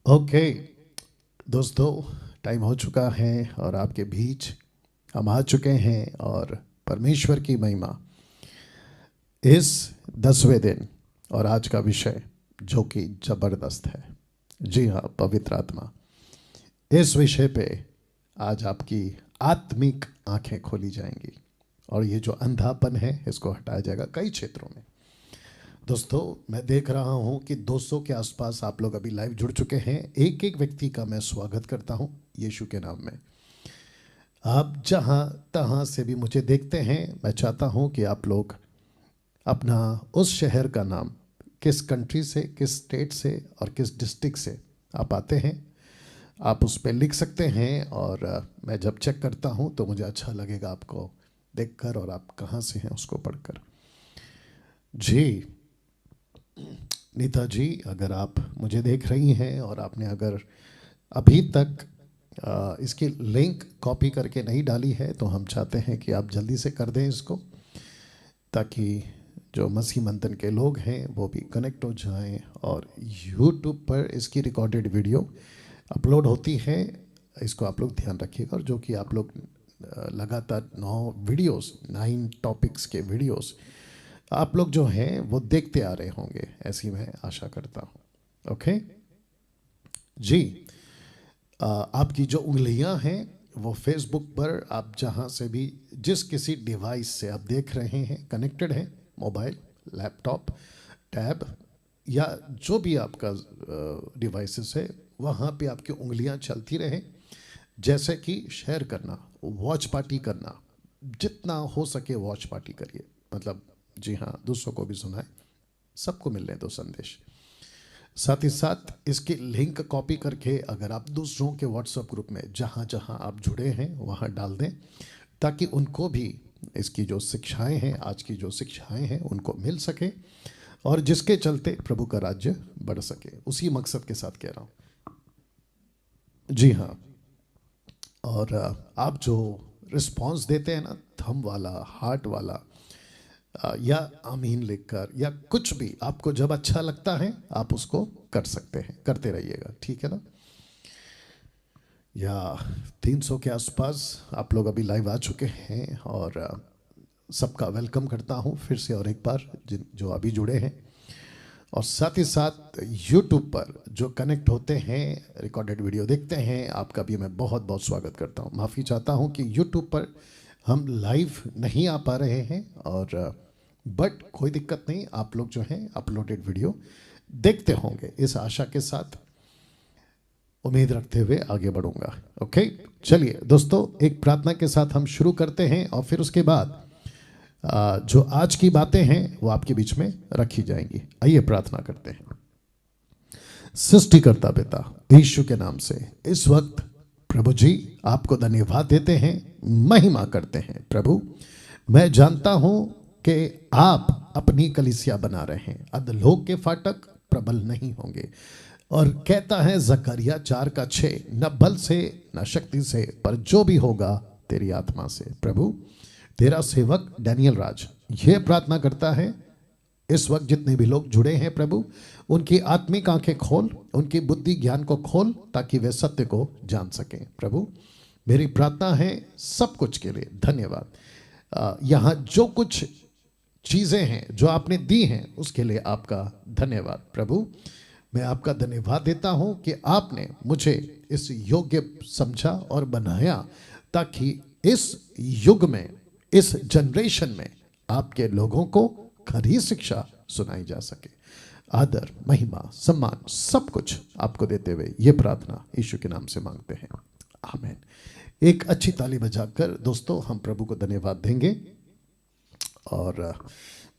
Okay दोस्तों, time हो चुका है और आपके बीच हम आ चुके हैं और परमेश्वर की महिमा इस 10वें दिन और आज का विषय जो कि जबरदस्त है। जी हाँ, पवित्र आत्मा। इस विषय पे आज आपकी आत्मिक आंखें खोली जाएंगी और ये जो अंधापन है इसको हटाया जाएगा कई क्षेत्रों में। दोस्तों, मैं देख रहा हूं कि 200 के आसपास आप लोग अभी लाइव जुड़ चुके हैं। एक एक व्यक्ति का मैं स्वागत करता हूं यीशु के नाम में। आप जहां तहां से भी मुझे देखते हैं, मैं चाहता हूं कि आप लोग अपना उस शहर का नाम, किस कंट्री से, किस स्टेट से और किस डिस्ट्रिक्ट से आप आते हैं, आप उस पर लिख सकते हैं। और मैं जब चेक करता हूं तो मुझे अच्छा लगेगा आपको देखकर और आप कहां से हैं उसको पढ़कर। जी नीता जी, अगर आप मुझे देख रही हैं और आपने अगर अभी तक इसकी लिंक कॉपी करके नहीं डाली है तो हम चाहते हैं कि आप जल्दी से कर दें इसको, ताकि जो मसीह मंथन के लोग हैं वो भी कनेक्ट हो जाएं। और यूट्यूब पर इसकी रिकॉर्डेड वीडियो अपलोड होती है, इसको आप लोग ध्यान रखिएगा। और जो कि आप लोग लगातार 9 टॉपिक्स के वीडियोस आप लोग जो हैं वो देखते आ रहे होंगे, ऐसी मैं आशा करता हूँ। ओके जी, आपकी जो उंगलियां हैं वो फेसबुक पर आप जहां से भी जिस किसी डिवाइस से आप देख रहे हैं, कनेक्टेड है, मोबाइल, लैपटॉप, टैब या जो भी आपका डिवाइसेस है, वहाँ पे आपकी उंगलियां चलती रहें। जैसे कि शेयर करना, वॉच पार्टी करना, जितना हो सके वॉच पार्टी करिए। मतलब जी हाँ, दूसरों को भी सुनाएं, सबको मिलने दो संदेश। साथ ही साथ इसकी लिंक कॉपी करके अगर आप दूसरों के व्हाट्सएप ग्रुप में जहाँ जहाँ आप जुड़े हैं वहाँ डाल दें, ताकि उनको भी इसकी जो शिक्षाएं हैं, आज की जो शिक्षाएं हैं, उनको मिल सके और जिसके चलते प्रभु का राज्य बढ़ सके। उसी मकसद के साथ कह रहा हूँ। जी हाँ, और आप जो रिस्पांस देते हैं ना, थंब वाला, हार्ट वाला, या आमीन लिखकर या कुछ भी आपको जब अच्छा लगता है आप उसको कर सकते हैं, करते रहिएगा, ठीक है ना। या 300 के आसपास आप लोग अभी लाइव आ चुके हैं और सबका वेलकम करता हूं फिर से और एक बार, जिन जो अभी जुड़े हैं। और साथ ही साथ यूट्यूब पर जो कनेक्ट होते हैं, रिकॉर्डेड वीडियो देखते हैं, आपका भी मैं बहुत बहुत स्वागत करता हूं। माफ़ी चाहता हूं कि यूट्यूब पर हम लाइव नहीं आ पा रहे हैं, और बट कोई दिक्कत नहीं, आप लोग जो हैं अपलोडेड वीडियो देखते होंगे, इस आशा के साथ उम्मीद रखते हुए आगे बढ़ूंगा। ओके, चलिए दोस्तों, एक प्रार्थना के साथ हम शुरू करते हैं और फिर उसके बाद जो आज की बातें हैं वो आपके बीच में रखी जाएंगी। आइए प्रार्थना करते हैं। सृष्टिकर्ता पिता यीशु के नाम से इस वक्त प्रभु जी आपको धन्यवाद देते हैं, महिमा करते हैं। प्रभु, मैं जानता हूं कि आप अपनी कलीसिया बना रहे हैं, अधलोक के फाटक प्रबल नहीं होंगे। और कहता है जकरिया 4:6, न बल से न शक्ति से, पर जो भी होगा तेरी आत्मा से। प्रभु, तेरा सेवक डैनियल राज ये प्रार्थना करता है, इस वक्त जितने भी लोग जुड़े हैं प्रभु, उनकी आत्मिक आंखें खोल, उनकी बुद्धि ज्ञान को खोल, ताकि वे सत्य को जान सकें। प्रभु, मेरी प्रार्थना है सब कुछ के लिए धन्यवाद। यहाँ जो कुछ चीज़ें हैं जो आपने दी हैं उसके लिए आपका धन्यवाद। प्रभु, मैं आपका धन्यवाद देता हूं कि आपने मुझे इस योग्य समझा और बनाया, ताकि इस युग में, इस जनरेशन में आपके लोगों को खरी शिक्षा सुनाई जा सके। आदर, महिमा, सम्मान सब कुछ आपको देते हुए ये प्रार्थना यीशु के नाम से मांगते हैं, आमीन। एक अच्छी ताली बजाकर दोस्तों हम प्रभु को धन्यवाद देंगे। और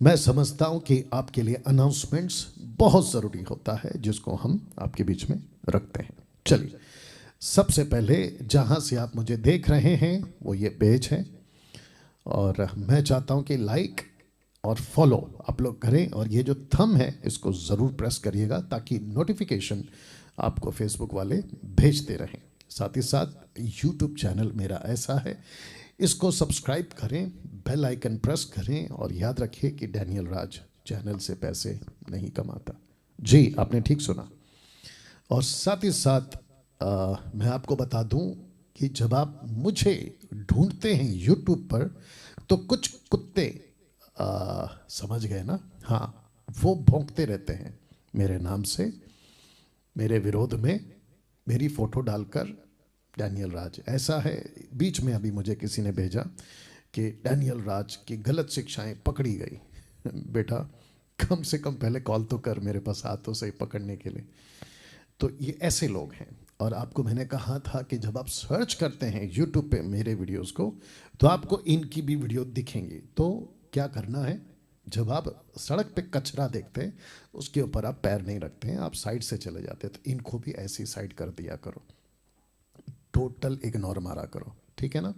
मैं समझता हूं कि आपके लिए अनाउंसमेंट्स बहुत ज़रूरी होता है, जिसको हम आपके बीच में रखते हैं। चलिए, सबसे पहले जहां से आप मुझे देख रहे हैं वो ये पेज है, और मैं चाहता हूं कि लाइक और फॉलो आप लोग करें, और ये जो थंब है इसको ज़रूर प्रेस करिएगा, ताकि नोटिफिकेशन आपको फेसबुक वाले भेजते रहें। साथ ही साथ यूट्यूब चैनल मेरा ऐसा है, इसको सब्सक्राइब करें, बेल आइकन प्रेस करें, और याद रखिए कि डैनियल राज चैनल से पैसे नहीं कमाता। जी, आपने ठीक सुना। और साथ ही साथ मैं आपको बता दूं कि जब आप मुझे ढूंढते हैं यूट्यूब पर तो कुछ कुत्ते समझ गए ना, हाँ, वो भौंकते रहते हैं मेरे नाम से, मेरे विरोध में मेरी फोटो डालकर डैनियल राज ऐसा है। बीच में अभी मुझे किसी ने भेजा कि डैनियल राज की गलत शिक्षाएं पकड़ी गई। बेटा कम से कम पहले कॉल तो कर मेरे पास हाथों से पकड़ने के लिए। तो ये ऐसे लोग हैं। और आपको मैंने कहा था कि जब आप सर्च करते हैं यूट्यूब पे मेरे वीडियोस को तो आपको इनकी भी वीडियो दिखेंगी। तो क्या करना है, जब आप सड़क पे कचरा देखते हैं उसके ऊपर आप पैर नहीं रखते हैं, आप साइड से चले जाते हैं, तो इनको भी ऐसी साइड कर दिया करो, टोटल इग्नोर मारा करो, ठीक है ना।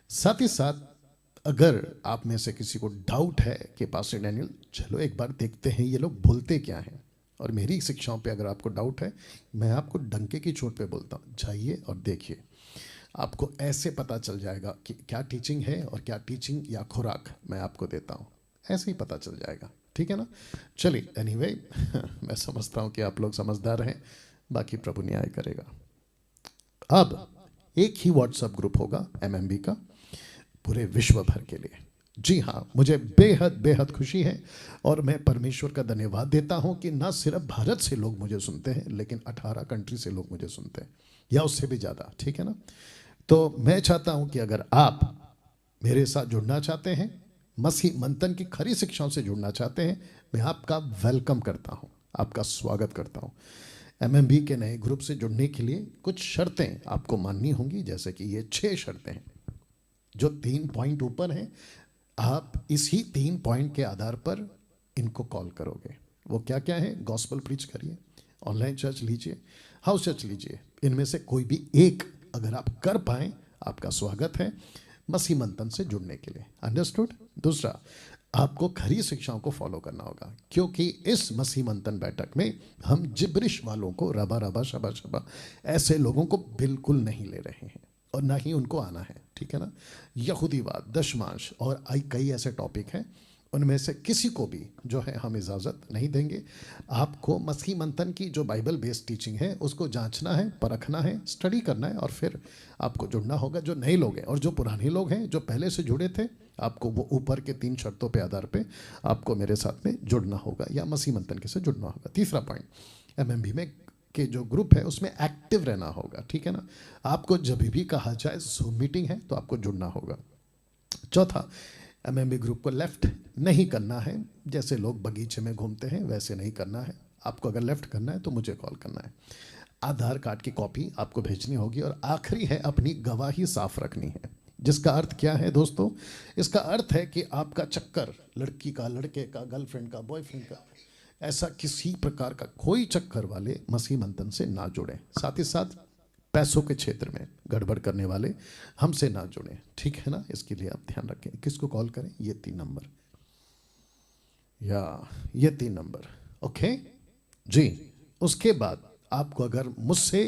साथ ही साथ अगर आप में से किसी को डाउट है कि पास्टर डैनियल चलो एक बार देखते हैं ये लोग बोलते क्या हैं, और मेरी शिक्षाओं पे अगर आपको डाउट है, मैं आपको डंके की चोट पे बोलता हूँ, जाइए और देखिए, आपको ऐसे पता चल जाएगा कि क्या टीचिंग है और क्या टीचिंग या खुराक मैं आपको देता हूँ, ऐसे ही पता चल जाएगा, ठीक है ना। चलिए एनीवे मैं समझता हूँ कि आप लोग समझदार हैं, बाकी प्रभु न्याय करेगा। अब एक ही व्हाट्सएप ग्रुप होगा एमएमबी का पूरे विश्व भर के लिए। जी हाँ, मुझे बेहद बेहद खुशी है और मैं परमेश्वर का धन्यवाद देता हूं कि ना सिर्फ भारत से लोग मुझे सुनते हैं लेकिन 18 कंट्री से लोग मुझे सुनते हैं या उससे भी ज़्यादा, ठीक है ना। तो मैं चाहता हूं कि अगर आप मेरे साथ जुड़ना चाहते हैं, मसीह मंथन की खरी शिक्षाओं से जुड़ना चाहते हैं, मैं आपका वेलकम करता हूं, आपका स्वागत करता हूं। एमएमबी के नए ग्रुप से जुड़ने के लिए कुछ शर्तें आपको माननी होंगी, जैसे कि ये 6 शर्तें हैं जो 3 पॉइंट ऊपर हैं। आप इसी 3 पॉइंट के आधार पर इनको कॉल करोगे। वो क्या क्या है? गॉस्पल प्रीच करिए, ऑनलाइन चर्च लीजिए, हाउस चर्च लीजिए, इनमें से कोई भी एक अगर आप कर पाएं आपका स्वागत है मसीह मंथन से जुड़ने के लिए। अंडरस्टूड। दूसरा, आपको खरी शिक्षाओं को फॉलो करना होगा, क्योंकि इस मसीह मंथन बैठक में हम जिब्रिश वालों को, रबा रबा शबा शबा ऐसे लोगों को बिल्कुल नहीं ले रहे हैं और ना ही उनको आना है, ठीक है ना। यहूदीवाद, दशमांश और कई ऐसे टॉपिक हैं, उनमें से किसी को भी जो है हम इजाज़त नहीं देंगे। आपको मसीह मंथन की जो बाइबल बेस्ड टीचिंग है उसको जांचना है, परखना है, स्टडी करना है और फिर आपको जुड़ना होगा। जो नए लोग हैं और जो पुराने लोग हैं जो पहले से जुड़े थे, आपको वो ऊपर के 3 शर्तों पे आधार पे आपको मेरे साथ में जुड़ना होगा या मसीह मंथन के से जुड़ना होगा। तीसरा पॉइंट, एमएमबी में के जो ग्रुप है उसमें एक्टिव रहना होगा, ठीक है ना। आपको जब भी कहा जाए जूम मीटिंग है तो आपको जुड़ना होगा। चौथा, एमएमबी ग्रुप को लेफ्ट नहीं करना है, जैसे लोग बगीचे में घूमते हैं वैसे नहीं करना है। आपको अगर लेफ्ट करना है तो मुझे कॉल करना है। आधार कार्ड की कॉपी आपको भेजनी होगी और आखिरी है अपनी गवाही साफ रखनी है। जिसका अर्थ क्या है दोस्तों? इसका अर्थ है कि आपका चक्कर, लड़की का, लड़के का, गर्लफ्रेंड का, बॉयफ्रेंड का, ऐसा किसी प्रकार का कोई चक्कर वाले मसीह मंथन से ना जुड़ें। साथ ही साथ पैसों के क्षेत्र में गड़बड़ करने वाले हमसे ना जुड़ें, ठीक है ना। इसके लिए आप ध्यान रखें। किसको कॉल करें? ये 3 नंबर या ये 3 नंबर, ओके जी। उसके बाद आपको अगर मुझसे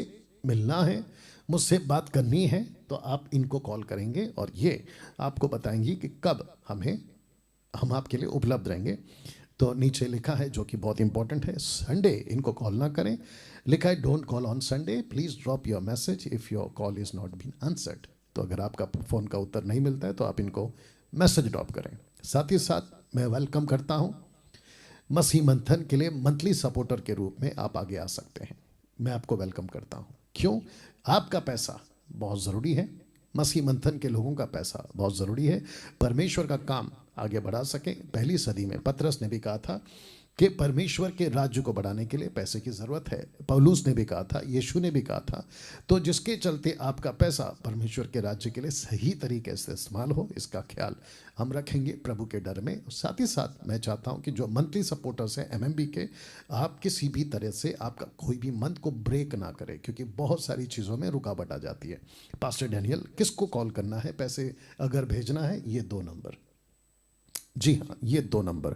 मिलना है, मुझसे बात करनी है, तो आप इनको कॉल करेंगे और ये आपको बताएंगी कि कब हम आपके लिए उपलब्ध रहेंगे। तो नीचे लिखा है, जो कि बहुत इंपॉर्टेंट है, संडे इनको कॉल ना करें। लिखा है don't call on Sunday, please drop your message if your call is not been answered. तो अगर आपका फ़ोन का उत्तर नहीं मिलता है तो आप इनको मैसेज ड्रॉप करें। साथ ही साथ मैं वेलकम करता हूं मसीह मंथन के लिए मंथली सपोर्टर के रूप में आप आगे आ सकते हैं। मैं आपको वेलकम करता हूं। क्यों? आपका पैसा बहुत ज़रूरी है, मसीह मंथन के लोगों का पैसा बहुत ज़रूरी है, परमेश्वर का काम आगे बढ़ा सके। पहली सदी में पतरस ने भी कहा था कि परमेश्वर के राज्य को बढ़ाने के लिए पैसे की ज़रूरत है। पौलुस ने भी कहा था, यीशु ने भी कहा था। तो जिसके चलते आपका पैसा परमेश्वर के राज्य के लिए सही तरीके से इस्तेमाल हो, इसका ख्याल हम रखेंगे प्रभु के डर में। साथ ही साथ मैं चाहता हूं कि जो मंथली सपोर्टर्स हैं एमएमबी के, आप किसी भी तरह से आपका कोई भी मंथ को ब्रेक ना करें, क्योंकि बहुत सारी चीज़ों में रुकावट आ जाती है। पास्टर डैनियल किसको कॉल करना है, पैसे अगर भेजना है? ये 2 नंबर, जी हाँ, ये 2 नंबर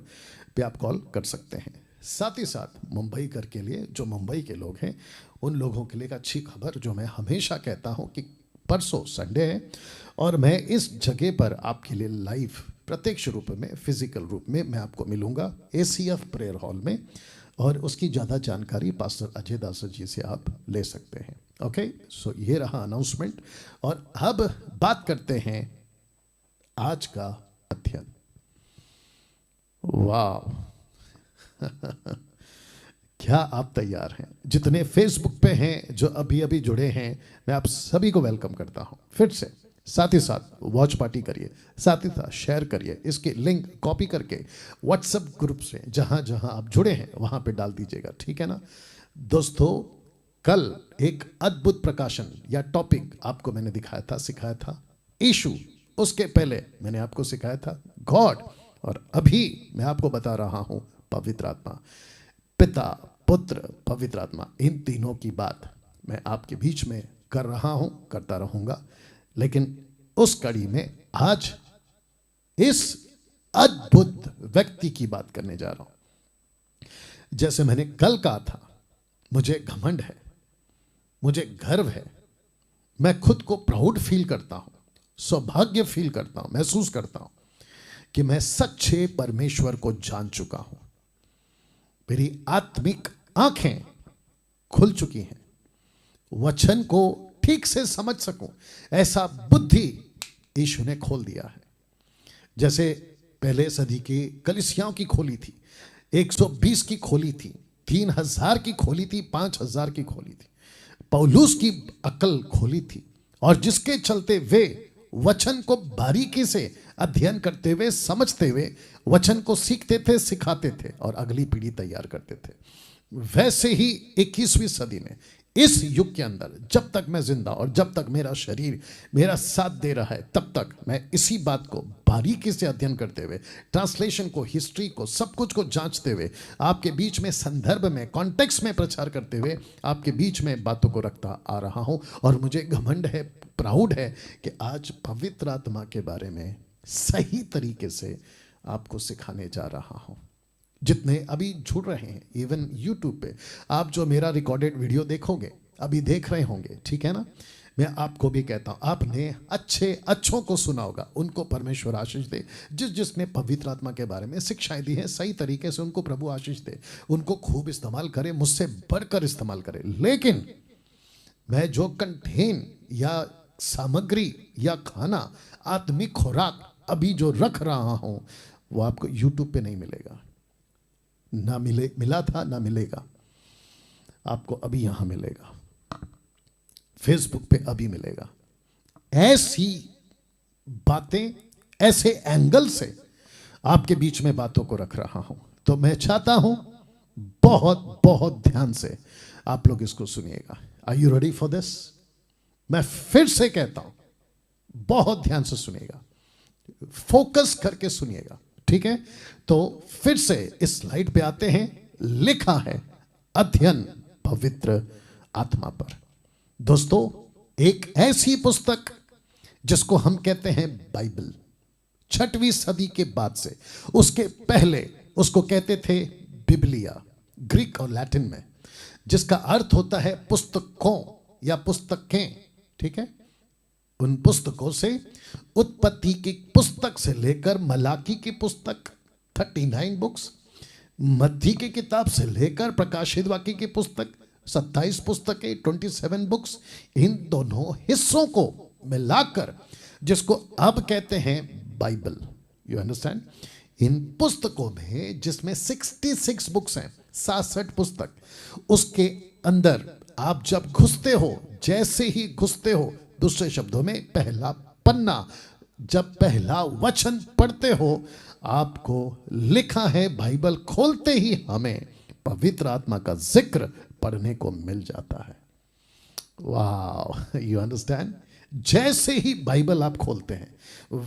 पे आप कॉल कर सकते हैं। साथ ही साथ मुंबई कर के लिए, जो मुंबई के लोग हैं उन लोगों के लिए एक अच्छी खबर, जो मैं हमेशा कहता हूं कि परसों संडे है और मैं इस जगह पर आपके लिए लाइव प्रत्यक्ष रूप में, फिजिकल रूप में मैं आपको मिलूंगा एसीएफ प्रेयर हॉल में। और उसकी ज़्यादा जानकारी पास्टर अजय दास जी से आप ले सकते हैं। ओके, सो ये रहा अनाउंसमेंट। और अब बात करते हैं आज का अध्ययन। वाह क्या आप तैयार हैं? जितने फेसबुक पे हैं, जो अभी अभी जुड़े हैं, मैं आप सभी को वेलकम करता हूं फिर से। साथ ही साथ वॉच पार्टी करिए, साथ ही साथ शेयर करिए, इसके लिंक कॉपी करके व्हाट्सएप ग्रुप से जहां जहां आप जुड़े हैं वहां पे डाल दीजिएगा, ठीक है ना दोस्तों? कल एक अद्भुत प्रकाशन या टॉपिक आपको मैंने दिखाया था, सिखाया था यीशु। उसके पहले मैंने आपको सिखाया था गॉड, और अभी मैं आपको बता रहा हूं पवित्र आत्मा। पिता, पुत्र, पवित्र आत्मा, इन तीनों की बात मैं आपके बीच में कर रहा हूं, करता रहूंगा। लेकिन उस कड़ी में आज इस अद्भुत व्यक्ति की बात करने जा रहा हूं। जैसे मैंने कल कहा था, मुझे घमंड है, मुझे गर्व है, मैं खुद को प्राउड फील करता हूं, सौभाग्य फील करता हूं, महसूस करता हूं कि मैं सच्चे परमेश्वर को जान चुका हूं। मेरी आत्मिक आंखें खुल चुकी हैं, वचन को ठीक से समझ सकूं ऐसा बुद्धि यीशु ने खोल दिया है। जैसे पहले सदी की कलीसियाओं की खोली थी, 120 की खोली थी, 3000 की खोली थी, 5000 की खोली थी। पौलुस की अकल खोली थी, और जिसके चलते वे वचन को बारीकी से अध्ययन करते हुए, समझते हुए वचन को सीखते थे, सिखाते थे और अगली पीढ़ी तैयार करते थे। वैसे ही 21वीं सदी में, इस युग के अंदर, जब तक मैं जिंदा और जब तक मेरा शरीर मेरा साथ दे रहा है, तब तक मैं इसी बात को बारीकी से अध्ययन करते हुए, ट्रांसलेशन को, हिस्ट्री को, सब कुछ को जांचते हुए, आपके बीच में संदर्भ में, कॉन्टेक्स्ट में प्रचार करते हुए आपके बीच में बातों को रखता आ रहा हूं। और मुझे घमंड है, प्राउड है कि आज पवित्र आत्मा के बारे में सही तरीके से आपको सिखाने जा रहा हूं। जितने अभी जुड़ रहे हैं, इवन यूट्यूब पे आप जो मेरा रिकॉर्डेड वीडियो देखोगे, अभी देख रहे होंगे, ठीक है ना? मैं आपको भी कहता हूं, आपने अच्छों को सुना होगा, उनको परमेश्वर आशीष दे। जिसने पवित्र आत्मा के बारे में शिक्षाएं दी है, सही तरीके से उनको प्रभु आशीष दे, उनको खूब इस्तेमाल करे, मुझसे बढ़कर इस्तेमाल करे। लेकिन मैं जो कंटेन या सामग्री या खाना, आत्मिक खुराक अभी जो रख रहा हूं, वो आपको यूट्यूब पे नहीं मिलेगा, ना मिला था, ना मिलेगा। आपको अभी यहां मिलेगा, फेसबुक पे अभी मिलेगा। ऐसी बातें, ऐसे एंगल से आपके बीच में बातों को रख रहा हूं। तो मैं चाहता हूं बहुत बहुत ध्यान से आप लोग इसको सुनिएगा। Are you ready for this? मैं फिर से कहता हूं, बहुत ध्यान से सुनिएगा, फोकस करके सुनिएगा, ठीक है? तो फिर से इस स्लाइड पे आते हैं। लिखा है अध्ययन पवित्र आत्मा पर। दोस्तों, एक ऐसी पुस्तक जिसको हम कहते हैं बाइबल, 6वीं सदी के बाद से, उसके पहले उसको कहते थे बिबलिया, ग्रीक और लैटिन में, जिसका अर्थ होता है पुस्तकों या पुस्तकें, ठीक है? उन पुस्तकों से उत्पत्ति की पुस्तक से लेकर मलाकी की पुस्तक 39 बुक्स, मध्य की किताब से लेकर प्रकाशित वाक्य की पुस्तक 27 पुस्तकें 27 बुक्स, इन दोनों हिस्सों को मिलाकर जिसको अब कहते हैं बाइबल। You understand? इन पुस्तकों में, जिसमें 66 बुक्स हैं, 67 पुस्तक, उसके अंदर आप जब घुसते हो, जैसे ही घुसते हो, दूसरे शब्दों में पहला पन्ना, जब पहला वचन पढ़ते हो, आपको लिखा है, बाइबल खोलते ही हमें पवित्र आत्मा का जिक्र पढ़ने को मिल जाता है। वाह, यू अंडरस्टैंड? जैसे ही बाइबल आप खोलते हैं,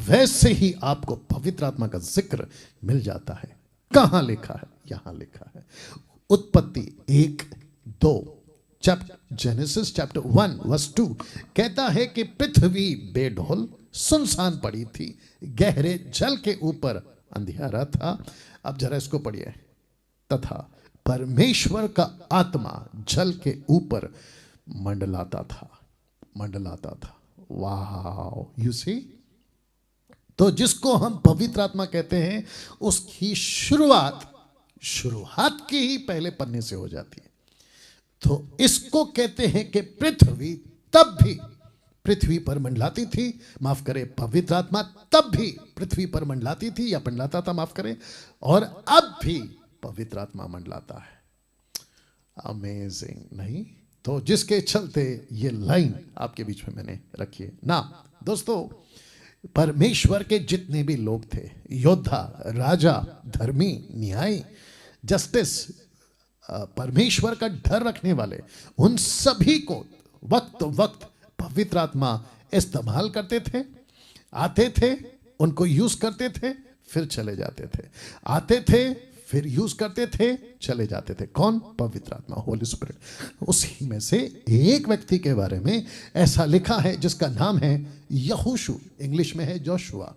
वैसे ही आपको पवित्र आत्मा का जिक्र मिल जाता है। कहां लिखा है? यहां लिखा है, उत्पत्ति 1-2, जेनेसिस चैप्टर 1 वर्स 2 कहता है कि पृथ्वी बेढोल सुनसान पड़ी थी, गहरे जल के ऊपर अंधियारा था। अब जरा इसको पढ़िए। तथा परमेश्वर का आत्मा जल के ऊपर मंडलाता था। वाह, यू सी? तो जिसको हम पवित्र आत्मा कहते हैं, उसकी शुरुआत की ही पहले पन्ने से हो जाती है। तो इसको कहते हैं कि पृथ्वी तब भी पृथ्वी पर मंडलाती थी, माफ करें, पवित्र आत्मा तब भी पृथ्वी पर मंडलाती थी या मंडलाता था, माफ करें, और अब भी पवित्र आत्मा मंडलाता है। अमेजिंग नहीं? तो जिसके चलते ये लाइन आपके बीच में मैंने रखी है ना। दोस्तों, परमेश्वर के जितने भी लोग थे, योद्धा, राजा, धर्मी, न्यायी, जस्टिस, परमेश्वर का डर रखने वाले, उन सभी को वक्त वक्त पवित्र आत्मा इस्तेमाल करते थे। आते थे, उनको यूज करते थे, फिर चले जाते थे, आते थे, फिर यूज करते थे, चले जाते थे। कौन? पवित्र आत्मा, होली स्पिरिट। उसी में से एक व्यक्ति के बारे में ऐसा लिखा है जिसका नाम है यहोशू, इंग्लिश में है Joshua.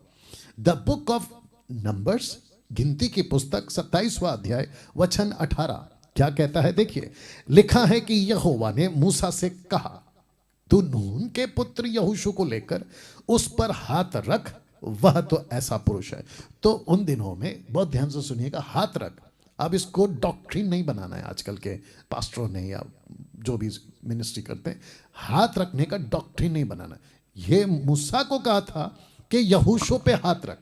The book of numbers, गिनती की पुस्तक, 27वां अध्याय, वचन 18 क्या कहता है? देखिए, लिखा है कि यहोवा ने मूसा से कहा, तू नून के पुत्र यहोशू को लेकर उस पर हाथ रख, वह तो ऐसा पुरुष है। तो उन दिनों में, बहुत ध्यान से सुनिएगा, हाथ रख। अब इसको डॉक्ट्रिन नहीं बनाना है आजकल के पास्टरों ने या जो भी मिनिस्ट्री करते हैं, हाथ रखने का डॉक्ट्रिन नहीं बनाना। ये मूसा को कहा था कि यहोशू पे हाथ रख।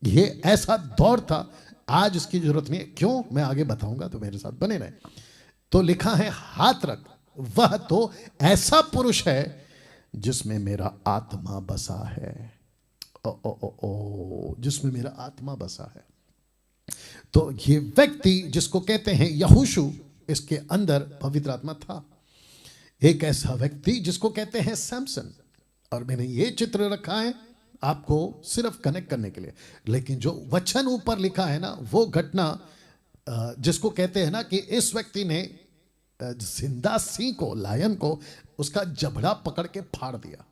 ये ऐसा दौर था, आज इसकी जरूरत नहीं है। क्यों? मैं आगे बताऊंगा, तो मेरे साथ बने रहे। तो लिखा है हाथ रख, वह तो ऐसा पुरुष है जिसमें मेरा आत्मा बसा है। ओ ओ ओ ओ, जिसमें मेरा आत्मा बसा है। तो ये व्यक्ति जिसको कहते हैं यहोशू, इसके अंदर पवित्र आत्मा था। एक ऐसा व्यक्ति जिसको कहते हैं सैमसन, और मैंने ये चित्र रखा है आपको सिर्फ कनेक्ट करने के लिए। लेकिन जो वचन ऊपर लिखा है ना, वो घटना जिसको कहते हैं ना कि इस व्यक्ति ने जिंदा सिंह को, लायन को, उसका जबड़ा पकड़ के फाड़ दिया,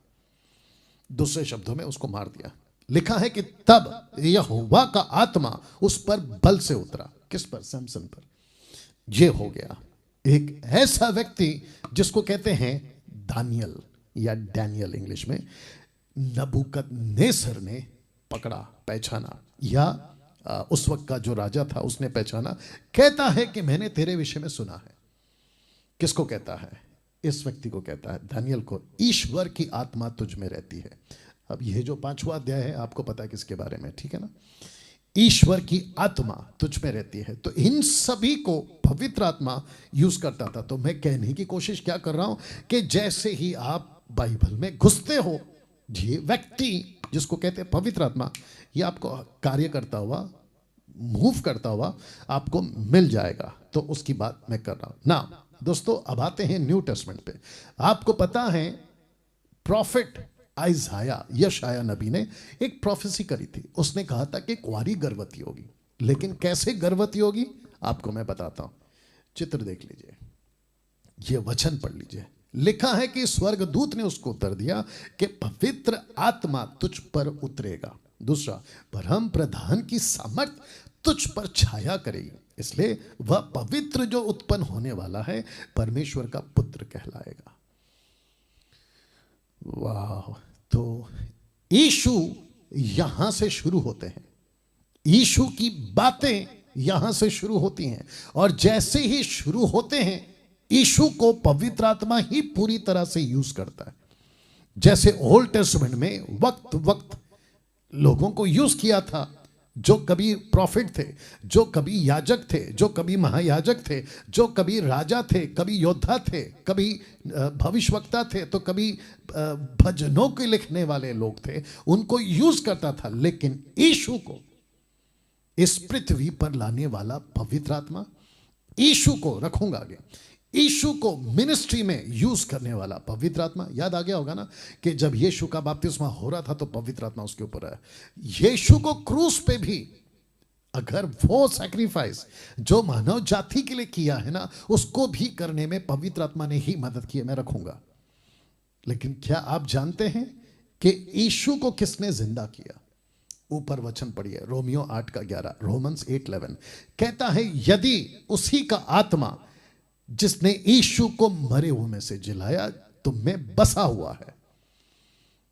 दूसरे शब्दों में उसको मार दिया। लिखा है कि तब यहोवा का आत्मा उस पर बल से उतरा। किस पर? सैमसन पर। ये हो गया एक ऐसा व्यक्ति जिसको कहते हैं दानियल या डैनियल इंग्लिश में। नबूकदनेस्सर ने पकड़ा, पहचाना, या उस वक्त का जो राजा था उसने पहचाना। कहता है कि मैंने तेरे विषय में सुना है। किसको कहता है? इस व्यक्ति को कहता है, दानियल को। ईश्वर की आत्मा तुझ में रहती है। अब यह जो 5वां अध्याय है, आपको पता है किसके बारे में, ठीक है ना? ईश्वर की आत्मा तुझ में रहती है। तो इन सभी को पवित्र आत्मा यूज करता था। तो मैं कहने की कोशिश क्या कर रहा हूं कि जैसे ही आप बाइबल में घुसते हो, ये व्यक्ति जिसको कहते हैं पवित्र आत्मा, ये आपको कार्य करता हुआ, मूव करता हुआ आपको मिल जाएगा। तो उसकी बात मैं कर रहा हूं ना। दोस्तों, अब आते हैं न्यू टेस्टमेंट पे। आपको पता है प्रॉफिट आइजाया, यशाया नबी ने एक प्रोफेसी करी थी। उसने कहा था कि कुंवारी गर्भवती होगी। लेकिन कैसे गर्भवती होगी आपको मैं बताता हूं। चित्र देख लीजिए, ये वचन पढ़ लीजिए। लिखा है कि स्वर्गदूत ने उसको उत्तर दिया कि पवित्र आत्मा तुझ पर उतरेगा। दूसरा, परम प्रधान की सामर्थ तुझ पर छाया करेगी, इसलिए वह पवित्र जो उत्पन्न होने वाला है परमेश्वर का पुत्र कहलाएगा। वाह! तो यीशु यहां से शुरू होते हैं। यीशु की बातें यहां से शुरू होती हैं, और जैसे ही शुरू होते हैं, यीशु को पवित्र आत्मा ही पूरी तरह से यूज करता है। जैसे ओल्ड टेस्टमेंट में वक्त वक्त लोगों को यूज किया था, जो कभी प्रॉफिट थे, जो कभी याजक थे, जो कभी महायाजक थे, जो कभी राजा थे, कभी योद्धा थे, कभी भविष्यवक्ता थे, तो कभी भजनों के लिखने वाले लोग थे, उनको यूज करता था। लेकिन यीशु को इस पृथ्वी पर लाने वाला पवित्र आत्मा, यीशु को रखूंगा आगे, यीशु को मिनिस्ट्री में यूज करने वाला पवित्र आत्मा। याद आ गया होगा ना कि जब यीशु का बपतिस्मा हो रहा था तो पवित्र आत्मा उसके ऊपर है। यीशु को क्रूस पे भी, अगर वो सैक्रिफाइस जो मानव जाति के लिए किया है ना, उसको भी करने में पवित्र आत्मा ने ही मदद की है। मैं रखूंगा। लेकिन क्या आप जानते हैं कि यीशु को किसने जिंदा किया? ऊपर वचन पढ़िए, रोमियो 8:11, रोमन्स 8:11 कहता है, यदि उसी का आत्मा जिसने यीशु को मरे हुए में से जिलाया तुम में बसा हुआ है।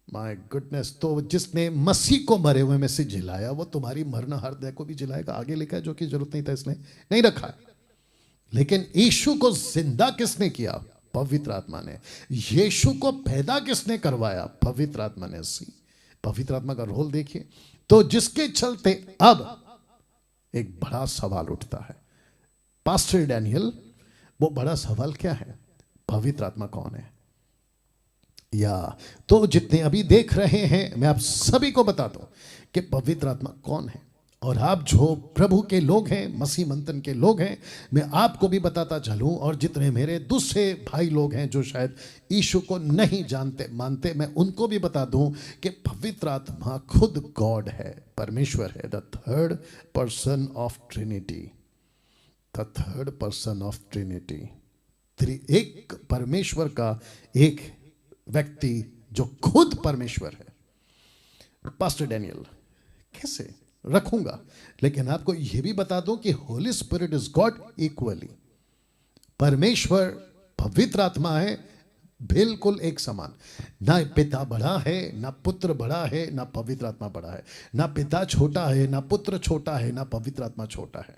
माय गुडनेस, तो जिसने मसीह को मरे हुए में से जिलाया वो तुम्हारी मरण हृदय को भी जिलाएगा। आगे लिखा है, जो कि जरूरत नहीं था इसने नहीं रखा है। लेकिन यीशु को जिंदा किसने किया? पवित्र आत्मा ने। यीशु को पैदा किसने करवाया? पवित्र आत्मा ने। पवित्र आत्मा का रोल देखिए। तो जिसके चलते अब एक बड़ा सवाल उठता है, पास्टर डैनियल, वो बड़ा सवाल क्या है? पवित्र आत्मा कौन है? या तो जितने अभी देख रहे हैं, मैं आप सभी को बता दूं कि पवित्र आत्मा कौन है। और आप जो प्रभु के लोग हैं, मसीह मंथन के लोग हैं, मैं आपको भी बताता चलूं, और जितने मेरे दूसरे भाई लोग हैं जो शायद यीशु को नहीं जानते मानते, मैं उनको भी बता दूं कि पवित्र आत्मा खुद गॉड है, परमेश्वर है, the third person of Trinity, the third person of Trinity. एक परमेश्वर का एक व्यक्ति जो खुद परमेश्वर है। पास्टर डैनियल, कैसे रखूंगा? लेकिन आपको यह भी बता दूं कि Holi Spirit is God equally. परमेश्वर पवित्र आत्मा है बिल्कुल एक समान। ना पिता बड़ा है, ना पुत्र बड़ा है, ना पवित्र आत्मा बड़ा है। ना पिता छोटा है, ना पुत्र छोटा है, ना पवित्र आत्मा छोटा है।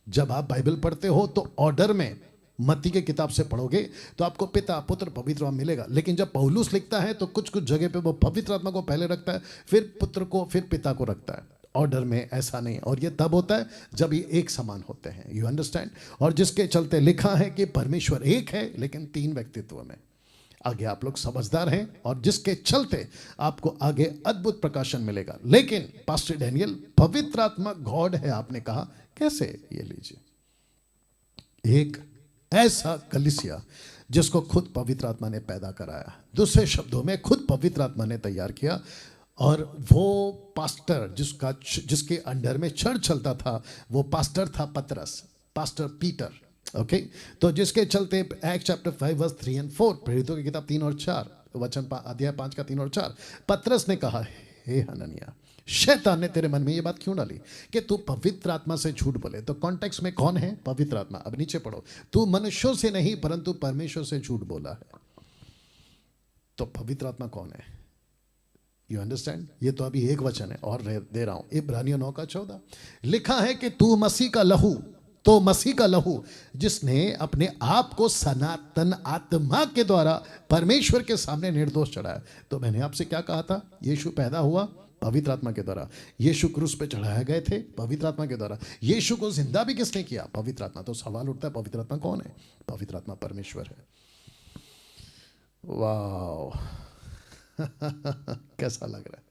जब आप बाइबल पढ़ते हो तो ऑर्डर में मत्ती के किताब से पढ़ोगे तो आपको पिता, पुत्र, पवित्र आत्मा मिलेगा। लेकिन जब पौलुस लिखता है तो कुछ कुछ जगह पे वो पवित्र आत्मा को पहले रखता है, फिर पुत्र को, फिर पिता को रखता है। ऑर्डर में ऐसा नहीं। और ये तब होता है जब ये एक समान होते हैं। You understand? और जिसके चलते लिखा है कि परमेश्वर एक है लेकिन तीन व्यक्तित्व में। आगे आप लोग समझदार हैं, और जिसके चलते आपको आगे अद्भुत प्रकाशन मिलेगा। लेकिन पास्टर डैनियल, पवित्र आत्मा गॉड है आपने कहा, कैसे? ये लीजिए, एक ऐसा कलीसिया जिसको खुद पवित्र आत्मा ने पैदा कराया, दूसरे शब्दों में खुद पवित्र आत्मा ने तैयार किया। और वो पास्टर जिसके अंडर में चर्च चलता था, वो पास्टर था पतरस, पास्टर पीटर। ओके, तो जिसके चलते एक्ट चैप्टर 5 वर्स 3 और 4, प्रेरितों की किताब 3 और 4 वचन अध्याय 5 का 3 और 4, पतरस ने कहा, हे हनन्याह, शैतान ने तेरे मन में ये बात क्यों डाली कि तू पवित्र आत्मा से झूठ बोले? तो कॉन्टेक्स्ट में कौन है? पवित्र आत्मा। अब नीचे पढ़ो, तू मनुष्यों से नहीं परंतु परमेश्वर से झूठ बोला है। तो पवित्र आत्मा कौन है? You understand? ये तो अभी एक वचन है और दे रहा हूं, इब्रानियों 9 का 14 लिखा है कि तू मसीह का लहू, तो मसीह का लहू जिसने अपने आप को सनातन आत्मा के द्वारा परमेश्वर के सामने निर्दोष चढ़ाया। तो मैंने आपसे क्या कहा था? यीशु पैदा हुआ पवित्र आत्मा के द्वारा, यीशु क्रूस पे चढ़ाए गए थे पवित्र आत्मा के द्वारा, यीशु को जिंदा भी किसने किया? पवित्र आत्मा। तो सवाल उठता है, पवित्र आत्मा कौन है? पवित्र आत्मा परमेश्वर है। वाह कैसा लग रहा है?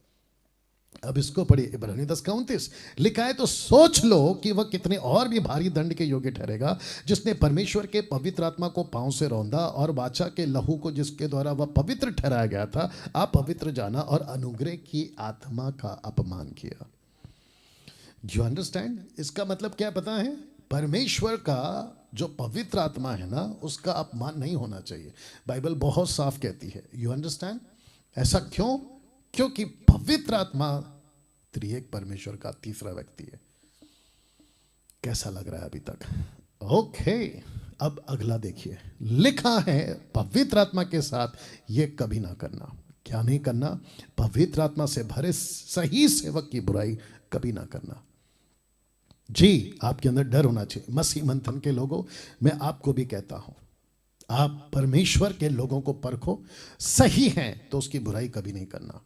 अब इसको पढ़िए, इब्रानी 10:29 लिखा है, तो सोच लो कि वह कितने और भी भारी दंड के योग्य ठहरेगा, जिसने परमेश्वर के पवित्र आत्मा को पांव से रौंदा और वाचा के लहू को जिसके द्वारा वह पवित्र ठहराया गया था आप पवित्र जाना और अनुग्रह की आत्मा का अपमान किया। You understand? इसका मतलब क्या पता है? परमेश्वर का जो पवित्र आत्मा है ना, उसका अपमान नहीं होना चाहिए। बाइबल बहुत साफ कहती है। You understand? ऐसा क्यों? क्योंकि पवित्र आत्मा त्रिएक परमेश्वर का तीसरा व्यक्ति है। कैसा लग रहा है अभी तक? ओके, अब अगला देखिए, लिखा है पवित्र आत्मा के साथ ये कभी ना करना। क्या नहीं करना? पवित्र आत्मा से भरे सही सेवक की बुराई कभी ना करना। जी, आपके अंदर डर होना चाहिए। मसीह मंथन के लोगों, मैं आपको भी कहता हूं, आप परमेश्वर के लोगों को परखो, सही हैं तो उसकी बुराई कभी नहीं करना।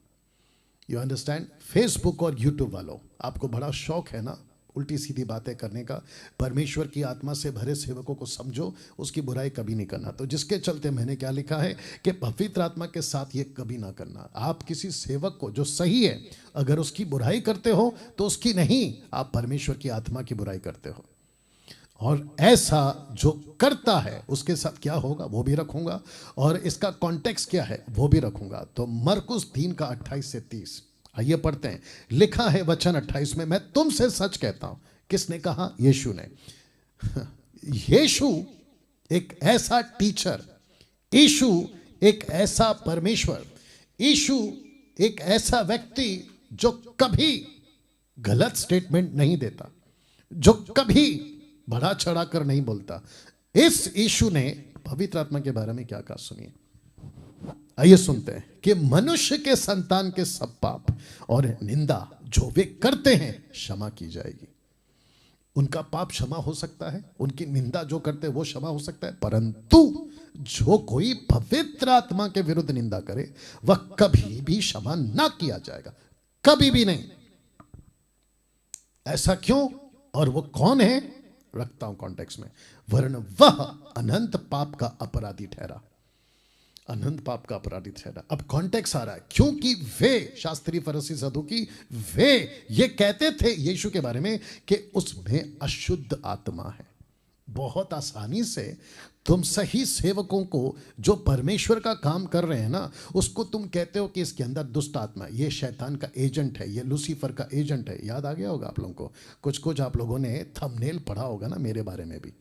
You understand? फेसबुक और यूट्यूब वालों, आपको बड़ा शौक है ना उल्टी सीधी बातें करने का। परमेश्वर की आत्मा से भरे सेवकों को समझो, उसकी बुराई कभी नहीं करना। तो जिसके चलते मैंने क्या लिखा है कि पवित्र आत्मा के साथ ये कभी ना करना। आप किसी सेवक को जो सही है अगर उसकी बुराई करते हो तो उसकी नहीं, आप परमेश्वर की आत्मा की बुराई करते हो। और ऐसा जो करता है उसके साथ क्या होगा वो भी रखूंगा, और इसका कॉन्टेक्स्ट क्या है वो भी रखूंगा। तो मरकुस 3 का 28 से 30, आइए पढ़ते हैं। लिखा है वचन 28 में, मैं तुमसे सच कहता हूं। किसने कहा? यीशु ने। यीशु एक ऐसा टीचर, यीशु एक ऐसा परमेश्वर, यीशु एक ऐसा व्यक्ति जो कभी गलत स्टेटमेंट नहीं देता, जो कभी बढ़ा चढ़ा कर नहीं बोलता। इस यीशु ने पवित्र आत्मा के बारे में क्या कहा सुनिए। आइए सुनते हैं कि मनुष्य के संतान के सब पाप और निंदा जो वे करते हैं क्षमा की जाएगी। उनका पाप क्षमा हो सकता है, उनकी निंदा जो करते हैं वो क्षमा हो सकता है, परंतु जो कोई पवित्र आत्मा के विरुद्ध निंदा करे वह कभी भी क्षमा ना किया जाएगा, कभी भी नहीं। ऐसा क्यों और वो कौन है, रखता हूं कॉन्टेक्स्ट में। वरन वह अनंत पाप का अपराधी ठहरा, अनंत पाप का अपराधी ठहरा। अब कॉन्टेक्स्ट आ रहा है क्योंकि वे शास्त्री फरीसी सदूकी वे ये कहते थे यीशु के बारे में कि उसमें अशुद्ध आत्मा है। बहुत आसानी से तुम सही सेवकों को जो परमेश्वर का काम कर रहे हैं ना, उसको तुम कहते हो कि इसके अंदर दुष्ट आत्मा है, ये शैतान का एजेंट है, ये लूसीफर का एजेंट है। याद आ गया होगा आप लोगों को, कुछ कुछ आप लोगों ने थंबनेल पढ़ा होगा ना मेरे बारे में भी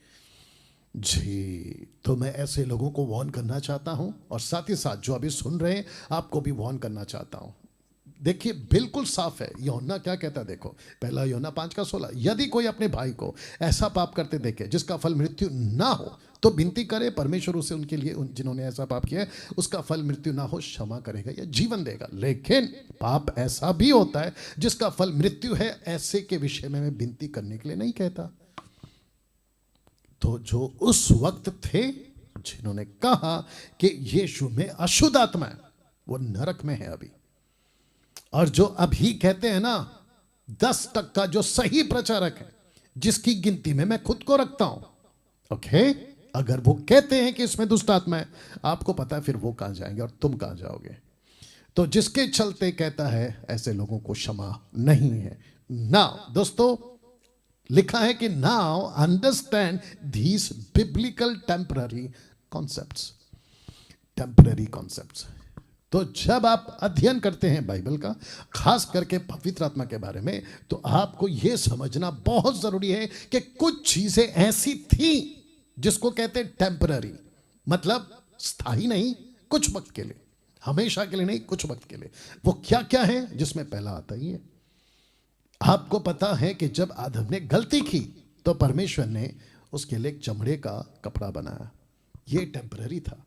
जी। तो मैं ऐसे लोगों को वार्न करना चाहता हूं और साथ ही साथ जो अभी सुन रहे हैं आपको भी वार्न करना चाहता हूं। देखिए बिल्कुल साफ है, यूहन्ना क्या कहता है, देखो पहला यूहन्ना 5:16, यदि कोई अपने भाई को ऐसा पाप करते देखे जिसका फल मृत्यु ना हो तो विनती करे, परमेश्वर उसे उनके लिए जिन्होंने ऐसा पाप किया है उसका फल मृत्यु ना हो क्षमा करेगा या जीवन देगा। लेकिन पाप ऐसा भी होता है जिसका फल मृत्यु है, ऐसे के विषय में मैं विनती करने के लिए नहीं कहता। तो जो उस वक्त थे जिन्होंने कहा कि यीशु में अशुद्ध आत्मा है वो नरक में है अभी, और जो अभी कहते हैं ना 10% जो सही प्रचारक है जिसकी गिनती में मैं खुद को रखता हूं, ओके, अगर वो कहते हैं कि इसमें दुष्ट आत्मा है, आपको पता है फिर वो कहां जाएंगे और तुम कहां जाओगे। तो जिसके चलते कहता है ऐसे लोगों को क्षमा नहीं है ना। दोस्तों लिखा है कि now understand these biblical temporary concepts, temporary concepts. तो जब आप अध्ययन करते हैं बाइबल का, खास करके पवित्र आत्मा के बारे में, तो आपको यह समझना बहुत जरूरी है कि कुछ चीजें ऐसी थी जिसको कहते हैं टेम्पररी, मतलब स्थायी नहीं, कुछ वक्त के लिए, हमेशा के लिए नहीं, कुछ वक्त के लिए। वो क्या क्या है, जिसमें पहला आता ही है, आपको पता है कि जब आदम ने गलती की तो परमेश्वर ने उसके लिए एक चमड़े का कपड़ा बनाया, ये टेम्पररी था।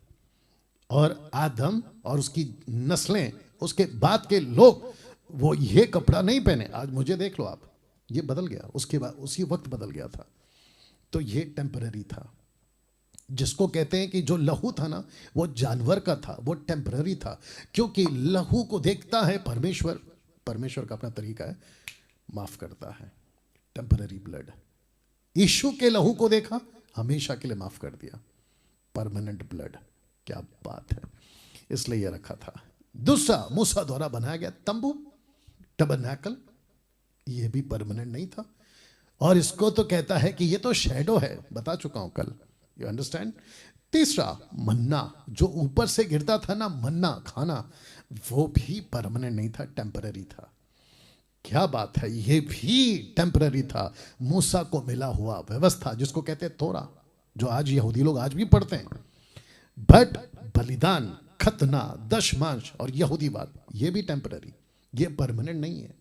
और आदम और उसकी नस्लें, उसके बाद के लोग वो ये कपड़ा नहीं पहने। आज मुझे देख लो आप, ये बदल गया, उसके बाद उसी वक्त बदल गया था। तो ये टेम्पररी था। जिसको कहते हैं कि जो लहू था ना वो जानवर का था, वो टेम्पररी था, क्योंकि लहू को देखता है परमेश्वर, परमेश्वर का अपना तरीका है, माफ करता है, टेम्पररी ब्लड। यीशु के लहू को देखा, हमेशा के लिए माफ कर दिया, परमानेंट ब्लड। क्या बात है, इसलिए यह रखा था। दूसरा, मूसा द्वारा बनाया गया तंबू, टबरनैकल, यह भी परमानेंट नहीं था, और इसको तो कहता है कि यह तो शैडो है, बता चुका हूं कल, यू अंडरस्टैंड। तीसरा, मन्ना जो ऊपर से गिरता था ना, मन्ना खाना, वो भी परमानेंट नहीं था, टेम्पररी था। क्या बात है, ये भी टेम्पररी था। मूसा को मिला हुआ व्यवस्था जिसको कहते हैं तोरा, जो आज यहूदी लोग आज भी पढ़ते हैं, बट बलिदान, खतना, दशमांश और यहूदीवाद, ये भी टेम्पररी, ये परमानेंट नहीं है।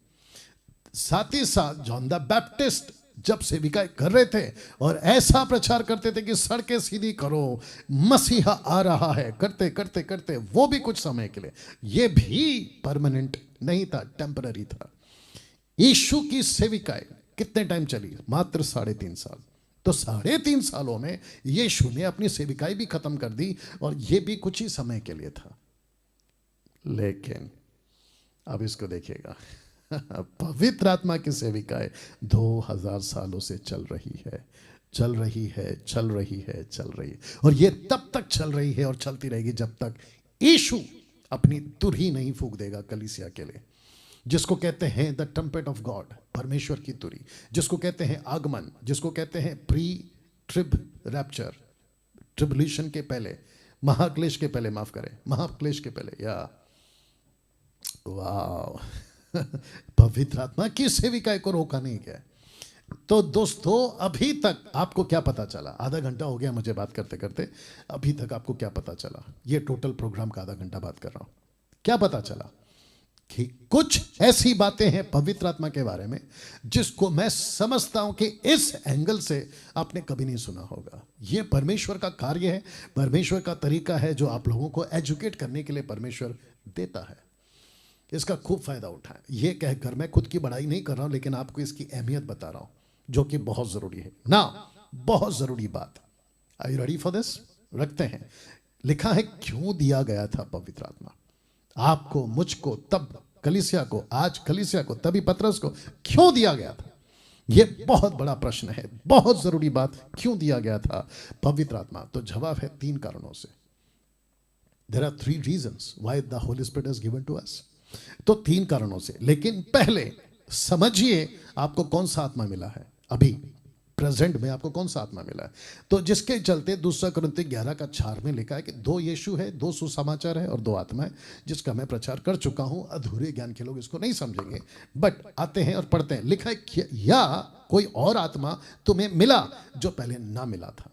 साथ ही साथ जॉन द बैप्टिस्ट जब सेविका कर रहे थे और ऐसा प्रचार करते थे कि सड़कें सीधी करो, मसीहा आ रहा है, करते करते करते, वो भी कुछ समय के लिए, ये भी परमानेंट नहीं था, टेम्पररी था। यीशु की सेविकाएं कितने टाइम चली, मात्र 3.5 साल। तो 3.5 सालों में यीशु ने अपनी सेविकाई भी खत्म कर दी, और यह भी कुछ ही समय के लिए था। लेकिन अब इसको देखिएगा, पवित्र आत्मा की सेविकाएं 2000 सालों से चल रही है, चल रही है, चल रही है, चल रही है, और ये तब तक चल रही है और चलती रहेगी जब तक यीशु अपनी तुरही नहीं फूंक देगा कलीसिया के लिए, जिसको कहते हैं द ट्रम्पेट ऑफ गॉड, परमेश्वर की तुरी, जिसको कहते हैं आगमन, जिसको कहते हैं प्री ट्रिब रैप्चर, ट्रिबुलेशन के पहले, महाक्लेश के पहले, माफ करें, महाक्लेश के पहले, या वाह पवित्र आत्मा की सेविकाएं को रोका नहीं गया। तो दोस्तों अभी तक आपको क्या पता चला, आधा घंटा हो गया मुझे बात करते करते, अभी तक आपको क्या पता चला, ये टोटल प्रोग्राम का आधा घंटा बात कर रहा हूं, क्या पता चला कि कुछ ऐसी बातें हैं पवित्र आत्मा के बारे में जिसको मैं समझता हूं कि इस एंगल से आपने कभी नहीं सुना होगा। यह परमेश्वर का कार्य है, परमेश्वर का तरीका है जो आप लोगों को एजुकेट करने के लिए परमेश्वर देता है। इसका खूब फायदा उठाएं। यह कहकर मैं खुद की बड़ाई नहीं कर रहा हूं, लेकिन आपको इसकी अहमियत बता रहा हूं जो कि बहुत जरूरी है ना, बहुत जरूरी बात। Are you ready for this? रखते हैं। लिखा है क्यों दिया गया था पवित्र आत्मा आपको, मुझको, तब कलीसिया को, आज कलीसिया को, तभी पतरस को क्यों दिया गया था? यह बहुत बड़ा प्रश्न है, बहुत जरूरी बात। क्यों दिया गया था पवित्र आत्मा? तो जवाब है 3 कारणों से। There are 3 reasons why the Holy Spirit is given to us. तो 3 कारणों से। लेकिन पहले समझिए आपको कौन सा आत्मा मिला है अभी प्रेजेंट में, आपको कौन सा आत्मा मिला है। तो जिसके चलते 2 कुरिन्थी 11:4 में लिखा है कि 2 यीशु है, 2 सुसमाचार है और 2 आत्मा है, जिसका मैं प्रचार कर चुका हूं। अधूरे ज्ञान के लोग इसको नहीं समझेंगे, बट आते हैं और पढ़ते हैं। लिखा है या कोई और आत्मा तुम्हें मिला जो पहले ना मिला था।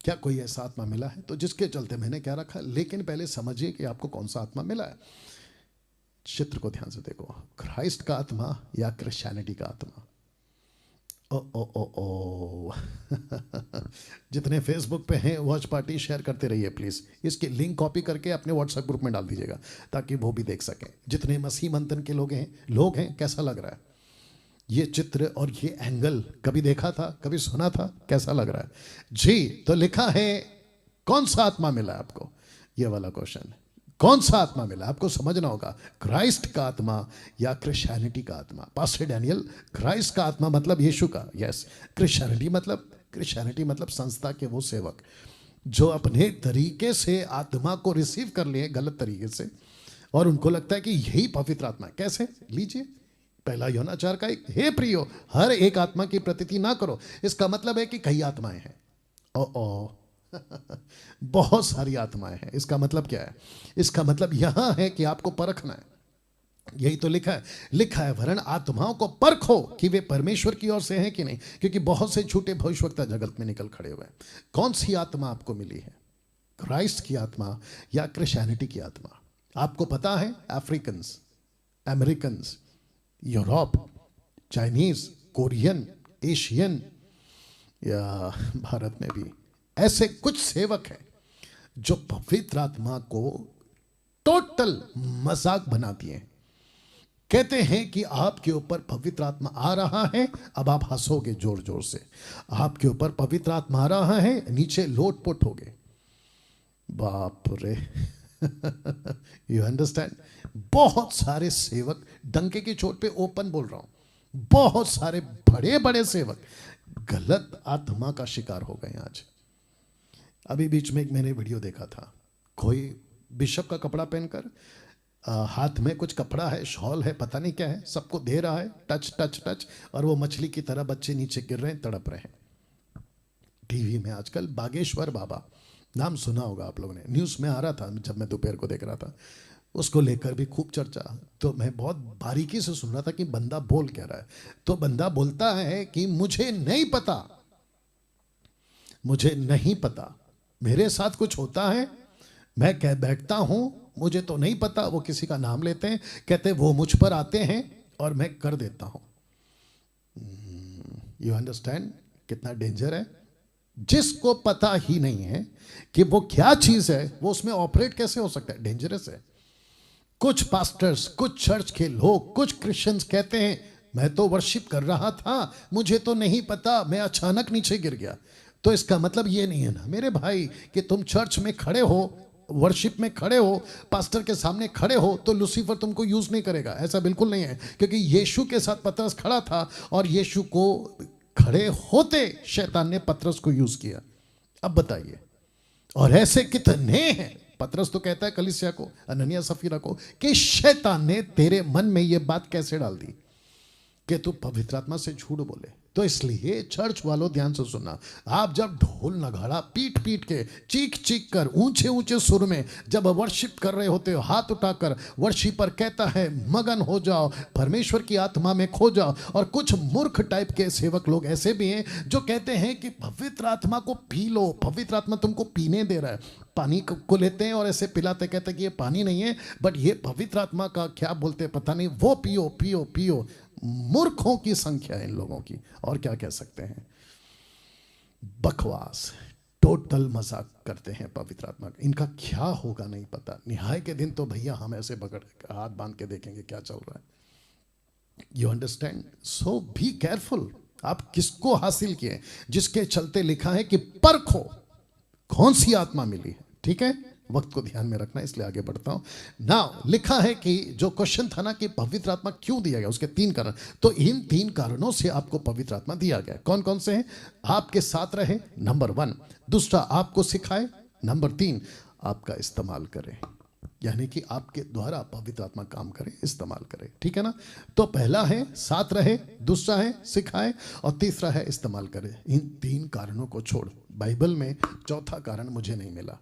क्या कोई ऐसा आत्मा मिला है? तो जिसके चलते मैंने क्या रखा, लेकिन पहले समझिए कि आपको कौन सा आत्मा मिला है। चित्र को ध्यान से देखो, क्राइस्ट का आत्मा या क्रिश्चियनिटी का आत्मा। ओ ओ ओ ओ जितने फेसबुक पे हैं वॉच पार्टी शेयर करते रहिए प्लीज। इसकी लिंक कॉपी करके अपने व्हाट्सएप ग्रुप में डाल दीजिएगा ताकि वो भी देख सकें। जितने मसीह मंथन के लोग हैं कैसा लग रहा है ये चित्र और ये एंगल? कभी देखा था, कभी सुना था? कैसा लग रहा है जी? तो लिखा है कौन सा आत्मा मिला आपको, ये वाला क्वेश्चन। कौन सा आत्मा मिला आपको समझना होगा, क्राइस्ट का आत्मा या क्रिश्चियनिटी का आत्मा। पास्टर डैनियल, क्राइस्ट का आत्मा मतलब यीशु का, यस। क्रिश्चियनिटी मतलब संस्था के वो सेवक जो अपने तरीके से आत्मा को रिसीव कर लिए गलत तरीके से, और उनको लगता है कि यही पवित्र आत्मा है। कैसे? लीजिए 1 यूहन्ना 4:1, हे प्रियो, हर एक आत्मा की प्रतीति ना करो। इसका मतलब है कि कई आत्माएं हैं। ओ बहुत सारी आत्माएं हैं। इसका मतलब क्या है? इसका मतलब यहां है कि आपको परखना है। यही तो लिखा है वरन आत्माओं को परखो कि वे परमेश्वर की ओर से हैं कि नहीं, क्योंकि बहुत से झूठे भविष्यवक्ता जगत में निकल खड़े हुए हैं। कौन सी आत्मा आपको मिली है, क्राइस्ट की आत्मा या क्रिश्चियनिटी की आत्मा? आपको पता है Africans, Americans, Europe, Chinese, Korean, Asian या भारत में भी ऐसे कुछ सेवक हैं जो पवित्र आत्मा को टोटल मजाक बनाती हैं। कहते हैं कि आपके ऊपर पवित्र आत्मा आ रहा है, अब आप हंसोगे जोर जोर से। आपके ऊपर पवित्र आत्मा आ रहा है, नीचे लोटपोट होगे। बाप रे यू अंडरस्टैंड? बहुत सारे सेवक, डंके की चोट पे ओपन बोल रहा हूं, बहुत सारे बड़े बड़े सेवक गलत आत्मा का शिकार हो गए आज। अभी बीच में एक मैंने वीडियो देखा था, कोई बिशप का कपड़ा पहनकर हाथ में कुछ कपड़ा है, शॉल है, पता नहीं क्या है, सबको दे रहा है टच टच टच, और वो मछली की तरह बच्चे नीचे गिर रहे हैं, तड़प रहे हैं। टीवी में आजकल बागेश्वर बाबा, नाम सुना होगा आप लोगों ने, न्यूज़ में आ रहा था जब मैं दोपहर को देख रहा था। उसको लेकर भी खूब चर्चा। तो मैं बहुत बारीकी से सुन रहा था कि बंदा बोल क्या रहा है। तो बंदा बोलता है कि मुझे नहीं पता, मुझे नहीं पता, मेरे साथ कुछ होता है, मैं कह बैठता हूं, मुझे तो नहीं पता। वो किसी का नाम लेते हैं, कहते वो मुझ पर आते हैं और मैं कर देता हूं। यू अंडरस्टैंड कितना डेंजर है? जिसको पता ही नहीं है कि वो क्या चीज है, वो उसमें ऑपरेट कैसे हो सकता है? डेंजरस है। कुछ पास्टर्स, कुछ चर्च के लोग, कुछ क्रिश्चियंस कहते हैं मैं तो वर्शिप कर रहा था, मुझे तो नहीं पता, मैं अचानक नीचे गिर गया। तो इसका मतलब ये नहीं है ना मेरे भाई कि तुम चर्च में खड़े हो, वर्शिप में खड़े हो, पास्टर के सामने खड़े हो तो लूसीफर तुमको यूज नहीं करेगा। ऐसा बिल्कुल नहीं है, क्योंकि यीशु के साथ पतरस खड़ा था और यीशु को खड़े होते शैतान ने पतरस को यूज किया। अब बताइए, और ऐसे कितने हैं? पतरस तो कहता है कलीसिया को, अननिया सफीरा को, कि शैतान ने तेरे मन में यह बात कैसे डाल दी कि तू पवित्र आत्मा से झूठ बोले, तो इसलिए चर्च वालों ध्यान से सुनना, आप जब ढोल नगाड़ा पीट पीट के चीख चीख कर ऊंचे ऊंचे सुर में जब वर्शिप कर रहे होते हो, हाथ उठाकर वर्शिपर कहता है मगन हो जाओ, परमेश्वर की आत्मा में खो जाओ। और कुछ मूर्ख टाइप के सेवक लोग ऐसे भी हैं जो कहते हैं कि पवित्र आत्मा को पी लो, पवित्र आत्मा तुमको पीने दे रहा है। पानी को लेते हैं और ऐसे पिलाते, कहते हैं कि ये पानी नहीं है बट ये पवित्र आत्मा का क्या बोलते हैं पता नहीं, वो पियो पियो पियो। मूर्खों की संख्या है इन लोगों की, और क्या कह सकते हैं, बकवास, टोटल मजाक करते हैं पवित्र आत्मा का। इनका क्या होगा नहीं पता। न्याय के दिन तो भैया हम ऐसे पकड़ हाथ बांध के देखेंगे क्या चल रहा है। You understand? So be careful. आप किसको हासिल किए, जिसके चलते लिखा है कि परखो कौन सी आत्मा मिली है। ठीक है, वक्त को ध्यान में रखना, इसलिए आगे बढ़ता हूं। नाउ लिखा है कि जो क्वेश्चन था ना कि पवित्र आत्मा क्यों दिया गया, उसके 3 कारण। तो इन 3 कारणों से आपको पवित्र आत्मा दिया गया। कौन कौन से हैं? आपके साथ रहे, नंबर 1। दूसरा, आपको सिखाए, नंबर 3, आपका इस्तेमाल करे, यानी कि आपके द्वारा पवित्र आत्मा काम करे, इस्तेमाल करे। ठीक है ना? तो पहला है साथ रहे, दूसरा है सिखाए, और तीसरा है इस्तेमाल करे। इन 3 कारणों को छोड़ बाइबल में चौथा कारण मुझे नहीं मिला।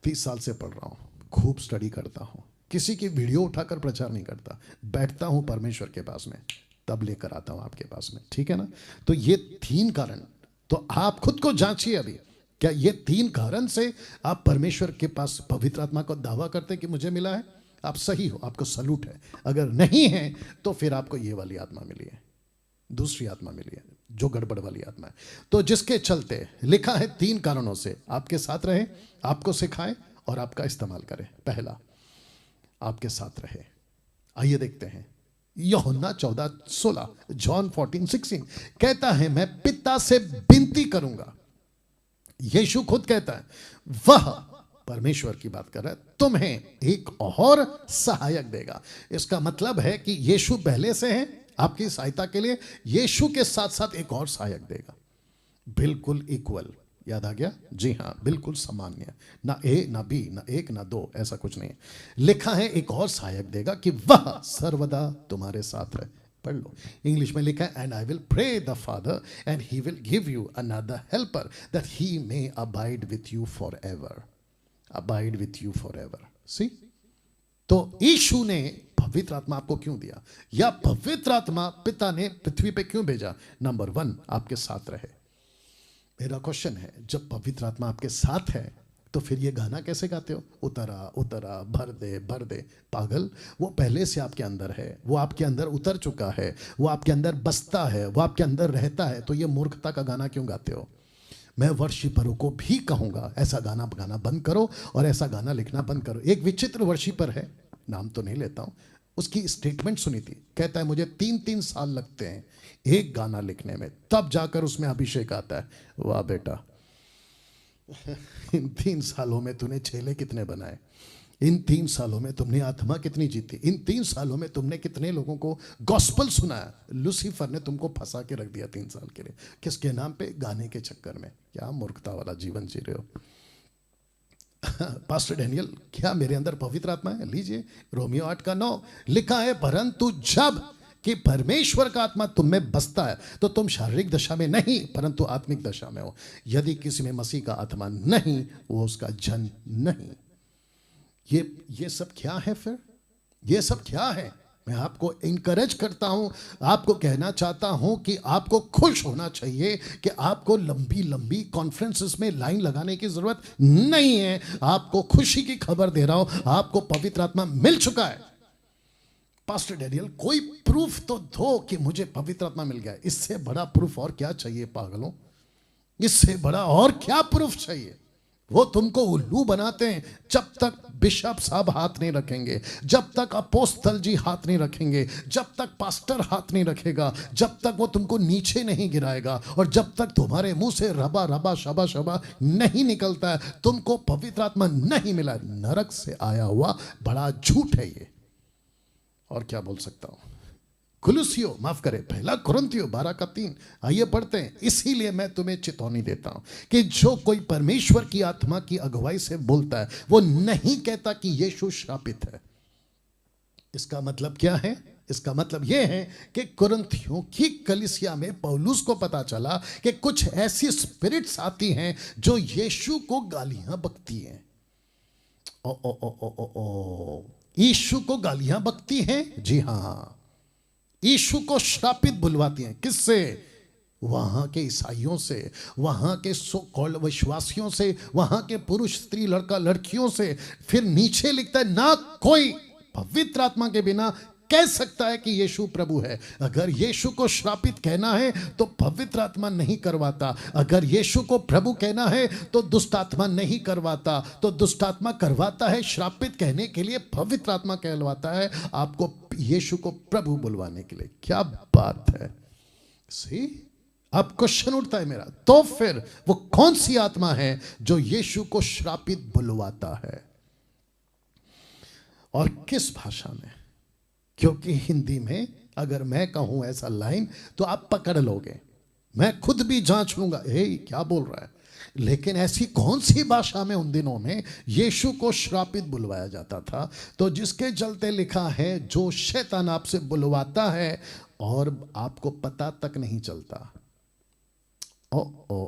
30 साल से पढ़ रहा हूँ, खूब स्टडी करता हूँ, किसी की वीडियो उठाकर प्रचार नहीं करता, बैठता हूँ परमेश्वर के पास में, तब लेकर आता हूँ आपके पास में। ठीक है ना? तो ये 3 कारण, तो आप खुद को जांचिए अभी, क्या ये 3 कारण से आप परमेश्वर के पास पवित्र आत्मा को दावा करते कि मुझे मिला है? आप सही हो, आपको सलूट है। अगर नहीं है तो फिर आपको ये वाली आत्मा मिली है, दूसरी आत्मा मिली है, जो गड़बड़ वाली आत्मा है। तो जिसके चलते लिखा है 3 कारणों से आपके साथ रहे, आपको सिखाए और आपका इस्तेमाल करे। पहला, आपके साथ रहे। आइए देखते हैं यूहन्ना 14:16, जॉन 14:16 कहता है मैं पिता से विनती करूंगा। यीशु खुद कहता है, वह परमेश्वर की बात कर रहा है, तुम्हें एक और सहायक देगा। इसका मतलब है कि यीशु पहले से है आपकी सहायता के लिए, यीशु के साथ साथ एक और सहायक देगा, बिल्कुल इक्वल। याद आ गया? जी हाँ, बिल्कुल सामान्य, ना ए ना बी, ना 1 ना 2, ऐसा कुछ नहीं। लिखा है एक और सहायक देगा कि वह सर्वदा तुम्हारे साथ रहे। पढ़ लो, इंग्लिश में लिखा है and I will pray the father and he will give you another helper that he may abide with you forever. Abide with you forever. See, तो यीशु ने पवित्र आत्मा आपको क्यों दिया, या पवित्र आत्मा पिता ने पृथ्वी पे क्यों भेजा? नंबर 1, आपके साथ रहे। मेरा क्वेश्चन है, जब पवित्र आत्मा आपके साथ है तो फिर ये गाना कैसे गाते हो, उतरा उतरा भर दे भर दे? पागल, वो पहले से आपके अंदर है, वो आपके अंदर उतर चुका है, वो आपके अंदर बसता है, वो आपके अंदर रहता है। तो ये मूर्खता का गाना क्यों गाते हो? मैं वर्शिपरों को भी कहूंगा, ऐसा गाना गाना बंद करो और ऐसा गाना लिखना बंद करो। एक विचित्र वर्शिपर है, नाम तो नहीं लेता हूं, उसकी स्टेटमेंट सुनी थी, कहता है मुझे 3-3 साल लगते हैं एक गाना लिखने में, तब जाकर उसमें अभिषेक आता है। वाह बेटा, इन 3 सालों में तूने छेले कितने बनाए, इन 3 सालों में तुमने आत्मा कितनी जीती, इन 3 सालों में तुमने कितने लोगों को गॉस्पल सुनाया। लूसीफर ने तुमको फंसा के रख दिया 3 साल के लिए, किसके नाम पे? गाने के चक्कर में। क्या मूर्खता वाला जीवन जी रहे हो। पास्टर डैनियल, क्या मेरे अंदर पवित्र आत्मा है? लीजिए, रोमियो 8:9 लिखा है, परंतु जब कि परमेश्वर का आत्मा तुम में बसता है तो तुम शारीरिक दशा में नहीं परंतु आत्मिक दशा में हो। यदि किसी में मसीह का आत्मा नहीं, वो उसका जन नहीं। ये सब क्या है? फिर ये सब क्या है? मैं आपको इनकरेज करता हूं, आपको कहना चाहता हूं कि आपको खुश होना चाहिए कि आपको लंबी लंबी कॉन्फ्रेंसेस में लाइन लगाने की जरूरत नहीं है। आपको खुशी की खबर दे रहा हूं, आपको पवित्र आत्मा मिल चुका है। पास्टर डैनियल, कोई प्रूफ तो दो कि मुझे पवित्र आत्मा मिल गया। इससे बड़ा प्रूफ और क्या चाहिए पागलों? इससे बड़ा और क्या प्रूफ चाहिए? वो तुमको उल्लू बनाते हैं जब तक बिशप साहब हाथ नहीं रखेंगे, जब तक अपोस्तल जी हाथ नहीं रखेंगे, जब तक पास्टर हाथ नहीं रखेगा, जब तक वो तुमको नीचे नहीं गिराएगा, और जब तक तुम्हारे मुंह से रबा रबा शबा शबा नहीं निकलता है, तुमको पवित्र आत्मा नहीं मिला। नरक से आया हुआ बड़ा झूठ है ये। और क्या बोल सकता हूं? कुलुसियो, माफ करें, 1 कुरिन्थियो 12:3। आइए पढ़ते हैं। इसीलिए मैं तुम्हें चेतावनी देता हूं कि जो कोई परमेश्वर की आत्मा की अगुवाई से बोलता है वो नहीं कहता कि यीशु श्रापित है। इसका मतलब क्या है? इसका मतलब यह है कि कुरिन्थियों की कलीसिया में पौलुस को पता चला कि कुछ ऐसी स्पिरिट्स आती हैं जो यीशु को गालियां बकती हैं। ओ ओ ओ ओ ओ ओ यीशु को गालियां बकती हैं, जी हाँ। यीशु को श्रापित बुलवाती हैं। किससे? वहां के ईसाइयों से, वहां के सो कॉल्ड विश्वासियों से, वहां के पुरुष स्त्री लड़का लड़कियों से। फिर नीचे लिखता है, ना कोई पवित्र आत्मा के बिना कह सकता है कि यीशु प्रभु है। अगर यीशु को श्रापित कहना है तो पवित्र आत्मा नहीं करवाता। अगर यीशु को प्रभु कहना है तो दुष्ट आत्मा नहीं करवाता। तो दुष्ट आत्मा करवाता है श्रापित कहने के लिए, पवित्र आत्मा कहलवाता है आपको यीशु को प्रभु बुलवाने के लिए। क्या बात है। सी, अब क्वेश्चन उठता है मेरा, तो फिर वो कौन सी आत्मा है जो यीशु को श्रापित बुलवाता है और किस भाषा में? क्योंकि हिंदी में अगर मैं कहूं ऐसा लाइन तो आप पकड़ लोगे, मैं खुद भी जांच लूंगा, हे क्या बोल रहा है। लेकिन ऐसी कौन सी भाषा में उन दिनों में यीशु को श्रापित बुलवाया जाता था? तो जिसके चलते लिखा है, जो शैतान आपसे बुलवाता है और आपको पता तक नहीं चलता। ओ ओ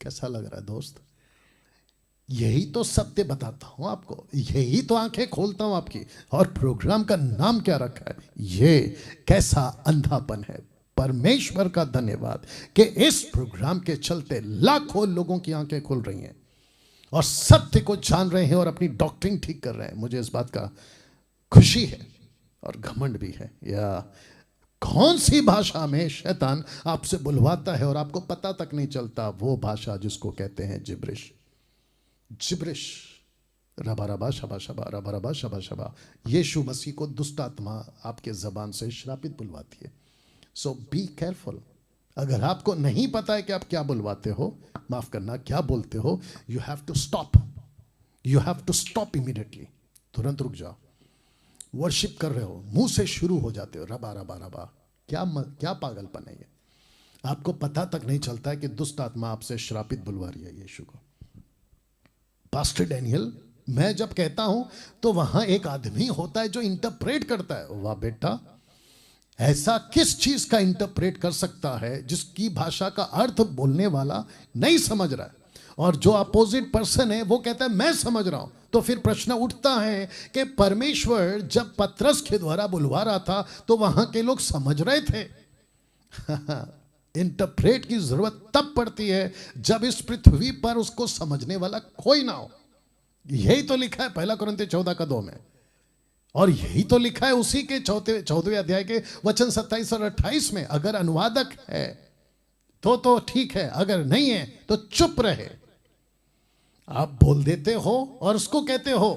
कैसा लग रहा है दोस्त? यही तो सत्य बताता हूं आपको, यही तो आंखें खोलता हूं आपकी। और प्रोग्राम का नाम क्या रखा है? ये कैसा अंधापन है। परमेश्वर का धन्यवाद कि इस प्रोग्राम के चलते लाखों लोगों की आंखें खुल रही हैं और सत्य को जान रहे हैं और अपनी डॉक्ट्रिन ठीक कर रहे हैं। मुझे इस बात का खुशी है और घमंड भी है। या कौन सी भाषा में शैतान आपसे बुलवाता है और आपको पता तक नहीं चलता? वो भाषा जिसको कहते हैं जिब्रिश। जिब्रिश, रबा रबा शबा शबा, रबा रबा शबा शबा। यीशु मसीह को दुष्ट आत्मा आपके जबान से श्रापित बुलवाती है। सो बी केयरफुल। अगर आपको नहीं पता है कि आप क्या बुलवाते हो, माफ करना क्या बोलते हो, you have to stop. You have to stop immediately. तुरंत रुक जाओ। वर्शिप कर रहे हो, मुंह से शुरू हो जाते हो रबा रबा रबा। क्या पागलपन है ये। आपको पता तक नहीं चलता है कि दुष्ट आत्मा आपसे श्रापित बुलवा रही है यीशु को। पास्टर डैनियल, मैं जब कहता हूं तो वहां एक आदमी होता है जो इंटरप्रेट करता है। वाह बेटा, ऐसा किस चीज का इंटरप्रेट कर सकता है जिसकी भाषा का अर्थ बोलने वाला नहीं समझ रहा है, और जो अपोजिट पर्सन है वो कहता है मैं समझ रहा हूं। तो फिर प्रश्न उठता है कि परमेश्वर जब पतरस के द्वारा बुलवा रहा था तो वहां के लोग समझ रहे थे। इंटरप्रेट की जरूरत तब पड़ती है जब इस पृथ्वी पर उसको समझने वाला कोई ना हो। यही तो लिखा है 1 कुरिन्थियों 14:2 में, और यही तो लिखा है उसी के 14वें अध्याय के वचन 27 और 28 में। अगर अनुवादक है तो ठीक है, अगर नहीं है तो चुप रहे। आप बोल देते हो और उसको कहते हो,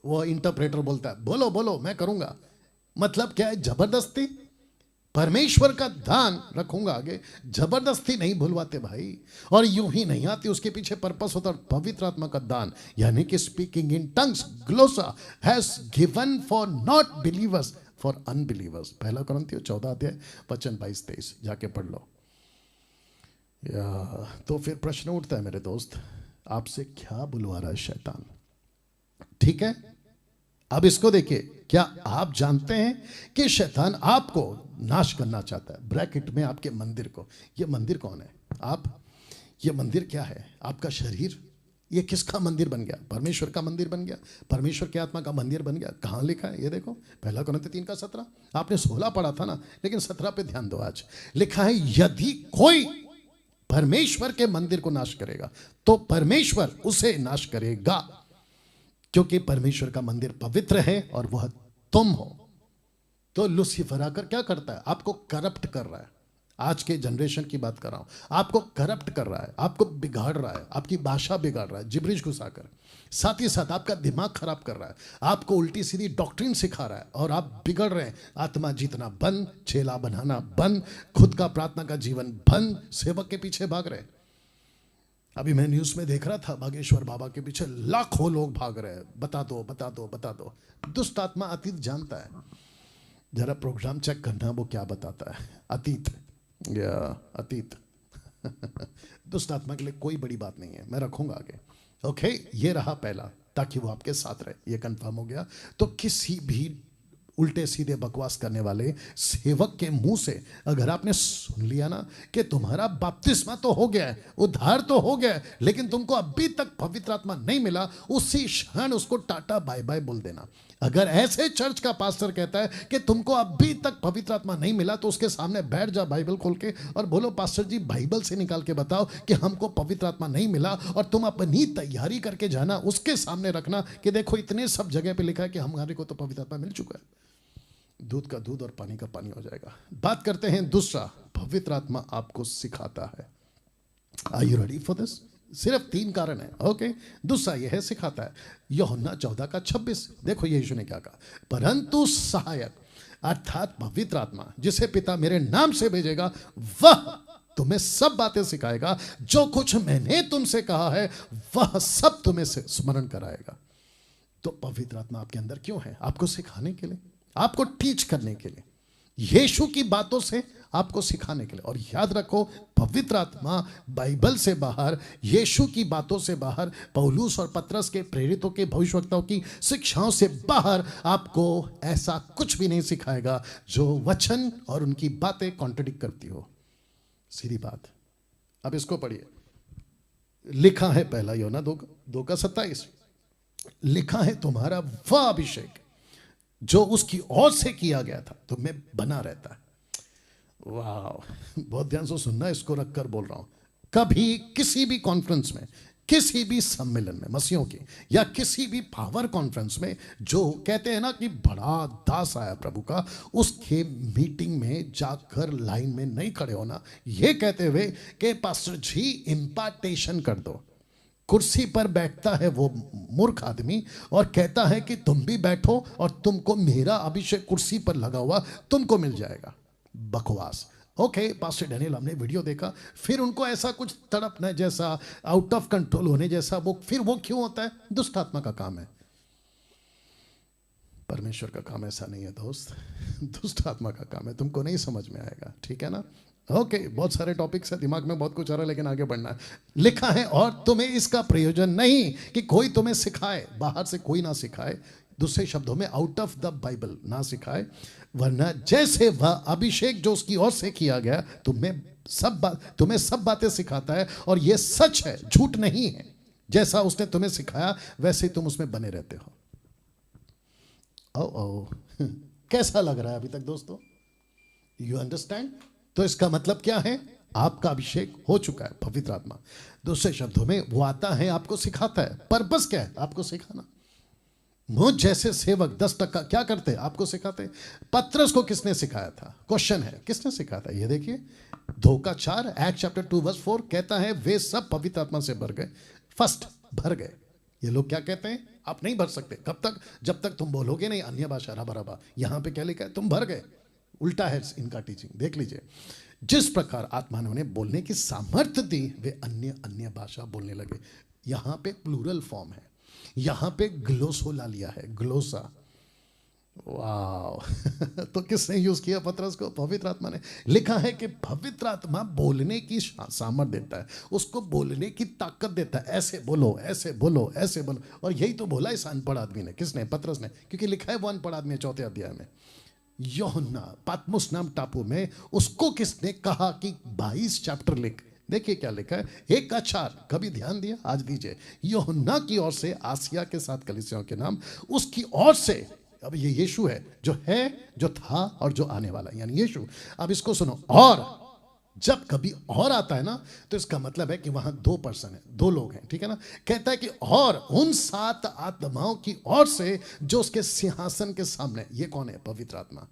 वो इंटरप्रेटर बोलता है बोलो बोलो मैं करूंगा। मतलब क्या है? जबरदस्ती। परमेश्वर का ध्यान रखूंगा आगे, जबरदस्ती नहीं भूलवाते भाई। और यूं ही नहीं आती, उसके पीछे पर्पस होता है पवित्र आत्मा का दान, यानी कि speaking in tongues, glossa has given for not believers, for unbelievers. 1 कुरिन्थियों 14 अध्याय वचन 22-23 जाके पढ़ लो। या तो फिर प्रश्न उठता है मेरे दोस्त, आपसे क्या बुलवा रहा है शैतान? ठीक है, अब इसको देखिए। क्या आप जानते हैं कि शैतान आपको नाश करना चाहता है? ब्रैकेट में आपके मंदिर को। ये मंदिर कौन है? आप। ये मंदिर क्या है? आपका शरीर। ये किसका मंदिर बन गया? परमेश्वर का मंदिर बन गया, परमेश्वर की आत्मा का मंदिर बन गया। कहाँ लिखा है ये देखो, 1 कुरिन्थियों 3:17। आपने 16 पढ़ा था ना, लेकिन 17 पे ध्यान दो। आज लिखा है, यदि कोई परमेश्वर के मंदिर को नाश करेगा तो परमेश्वर उसे नाश करेगा, क्योंकि परमेश्वर का मंदिर पवित्र है और वह तुम हो। तो लूसीफर आकर क्या करता है? आपको करप्ट कर रहा है। आज के जनरेशन की बात कर रहा हूं। आपको करप्ट कर रहा है, आपको बिगाड़ रहा है, आपकी भाषा बिगाड़ रहा है जिब्रिश घुसाकर। साथ ही साथ आपका दिमाग खराब कर रहा है, आपको उल्टी सीधी डॉक्ट्रिन सिखा रहा है और आप बिगड़ रहे हैं। आत्मा जीतना बंद, चेला बनाना बंद, खुद का प्रार्थना का जीवन बंद, सेवक के पीछे भाग रहे हैं। अभी मैं न्यूज में देख रहा था, बागेश्वर बाबा के पीछे लाखों लोग भाग रहे हैं। बता दो बता दो बता दो। दुष्ट आत्मा अतीत जानता है। जरा प्रोग्राम चेक करना वो क्या बताता है। अतीत या अतीत दुष्ट आत्मा के लिए कोई बड़ी बात नहीं है, मैं रखूंगा आगे। ओके, ये रहा पहला, ताकि वो आपके साथ रहे। ये कंफर्म हो गया। तो किसी भी उल्टे सीधे बकवास करने वाले सेवक के मुंह से अगर आपने सुन लिया ना कि तुम्हारा बपतिस्मा तो हो गया है, उद्धार तो हो गया है, लेकिन तुमको अभी तक पवित्र आत्मा नहीं मिला, उसी क्षण उसको टाटा बाय बाय बोल देना। अगर ऐसे चर्च का पास्टर कहता है कि तुमको अभी तक पवित्र आत्मा नहीं मिला, तो उसके सामने बैठ जा बाइबल खोल के और बोलो, पास्टर जी बाइबल से निकाल के बताओ कि हमको पवित्र आत्मा नहीं मिला, और तुम अपनी तैयारी करके जाना, उसके सामने रखना कि देखो इतने सब जगह पे लिखा है कि हमारे को तो पवित्र आत्मा मिल चुका है। दूध का दूध और पानी का पानी हो जाएगा। बात करते हैं दूसरा, पवित्र आत्मा आपको सिखाता है। Are you ready for this? सिर्फ 3 कारण है, ओके। दूसरा यह है, सिखाता है। यूहन्ना 14:26 देखो यीशु ने क्या कहा, परंतु सहायक अर्थात पवित्र आत्मा जिसे पिता मेरे नाम से भेजेगा, वह तुम्हें सब बातें सिखाएगा, जो कुछ मैंने तुमसे कहा है वह सब तुम्हें स्मरण कराएगा। तो पवित्र आत्मा आपके अंदर क्यों है? आपको सिखाने के लिए, आपको टीच करने के लिए, यीशु की बातों से आपको सिखाने के लिए। और याद रखो, पवित्र आत्मा बाइबल से बाहर, यीशु की बातों से बाहर, पौलुस और पतरस के प्रेरितों के भविष्यवक्ताओं की शिक्षाओं से बाहर आपको ऐसा कुछ भी नहीं सिखाएगा जो वचन और उनकी बातें कॉन्ट्रडिक्ट करती हो। सीधी बात। अब इसको पढ़िए, लिखा है पहला यूहन्ना 2:27, लिखा है तुम्हारा वह अभिषेक जो उसकी ओर से किया गया था तुम्हें बना रहता है। वाह, बहुत ध्यान से सुनना, इसको रखकर बोल रहा हूं। कभी किसी भी कॉन्फ्रेंस में, किसी भी सम्मेलन में मसीहों के, या किसी भी पावर कॉन्फ्रेंस में, जो कहते हैं ना कि बड़ा दास आया प्रभु का, उसके मीटिंग में जाकर लाइन में नहीं खड़े होना, ये कहते हुए कि पास्टर जी इम्पार्टेशन कर दो। कुर्सी पर बैठता है वो मूर्ख आदमी और कहता है कि तुम भी बैठो और तुमको मेरा अभिषेक कुर्सी पर लगा हुआ तुमको मिल जाएगा। बकवास। ओके, पास्टर डैनियल, हमने वीडियो देखा, फिर उनको ऐसा कुछ तड़पना जैसा, आउट ऑफ कंट्रोल होने जैसा, वो फिर वो क्यों होता है? दुष्ट आत्मा का काम है, परमेश्वर का काम ऐसा नहीं है दोस्त। दुष्ट आत्मा का काम है, तुमको नहीं समझ में आएगा, ठीक है ना? ओके, बहुत सारे टॉपिक्स है, दिमाग में बहुत कुछ आ रहा है, लेकिन आगे बढ़ना है। लिखा है, और तुम्हें इसका प्रयोजन नहीं कि कोई तुम्हें सिखाए, बाहर से कोई ना सिखाए, दूसरे शब्दों में आउट ऑफ द बाइबल ना सिखाए, वरना जैसे वह अभिषेक जो उसकी ओर से किया गया तुम्हें सब बातें सिखाता है, और यह सच है, झूठ नहीं है। जैसा उसने तुम्हें सिखाया वैसे तुम उसमें बने रहते हो। कैसा लग रहा है अभी तक दोस्तों? You understand? तो इसका मतलब क्या है? आपका अभिषेक हो चुका है, पवित्र आत्मा। दूसरे शब्दों में वो आता है, आपको सिखाता है। पर्पस क्या है? आपको सिखाना। मुझ जैसे सेवक 10% क्या करते हैं? आपको सिखाते। पतरस को किसने सिखाया था? क्वेश्चन है, किसने सिखाया था? ये देखिए 2:4 एक्ट चैप्टर 2:4 कहता है, वे सब पवित्र आत्मा से भर गए। फर्स्ट, भर गए। ये लोग क्या कहते हैं? आप नहीं भर सकते। कब तक? जब तक तुम बोलोगे नहीं अन्य भाषा रबा। यहां पे क्या लिखा है? तुम भर गए। उल्टा है इनका टीचिंग, देख लीजिए। जिस प्रकार आत्मा ने उन्हें बोलने की सामर्थ्य दी, वे अन्य भाषा बोलने लगे। यहां पे प्लूरल फॉर्म है, यहां पे ग्लोसोला लिया है, ग्लोसा। वाह। तो किसने यूज किया पतरस को? पवित्र आत्मा ने। लिखा है कि पवित्र आत्मा बोलने की सामर्थ देता है, उसको बोलने की ताकत देता है। ऐसे बोलो, ऐसे बोलो, ऐसे बोलो। और यही तो बोला इस अनपढ़ आदमी ने। किसने? पतरस ने। क्योंकि लिखा है वो अनपढ़ आदमी 4 अध्याय में। यूहन्ना पतमुस नाम टापू में उसको किसने कहा कि 22 चैप्टर लिख। देखिए क्या लिखा है, 1:4। कभी ध्यान दिया? आज दीजिए। यूहन्ना की ओर से आसिया के 7 कलीसियाओं के नाम, उसकी ओर से। अब ये यीशु है, जो है, जो था और जो आने वाला, यानी यीशु। अब इसको सुनो। और जब कभी और आता है ना, तो इसका मतलब है कि वहां 2 पर्सन है, 2 लोग हैं, ठीक है ना? कहता है कि और उन 7 आत्माओं की ओर से जो उसके सिंहासन के सामने। ये कौन है? पवित्र आत्मा।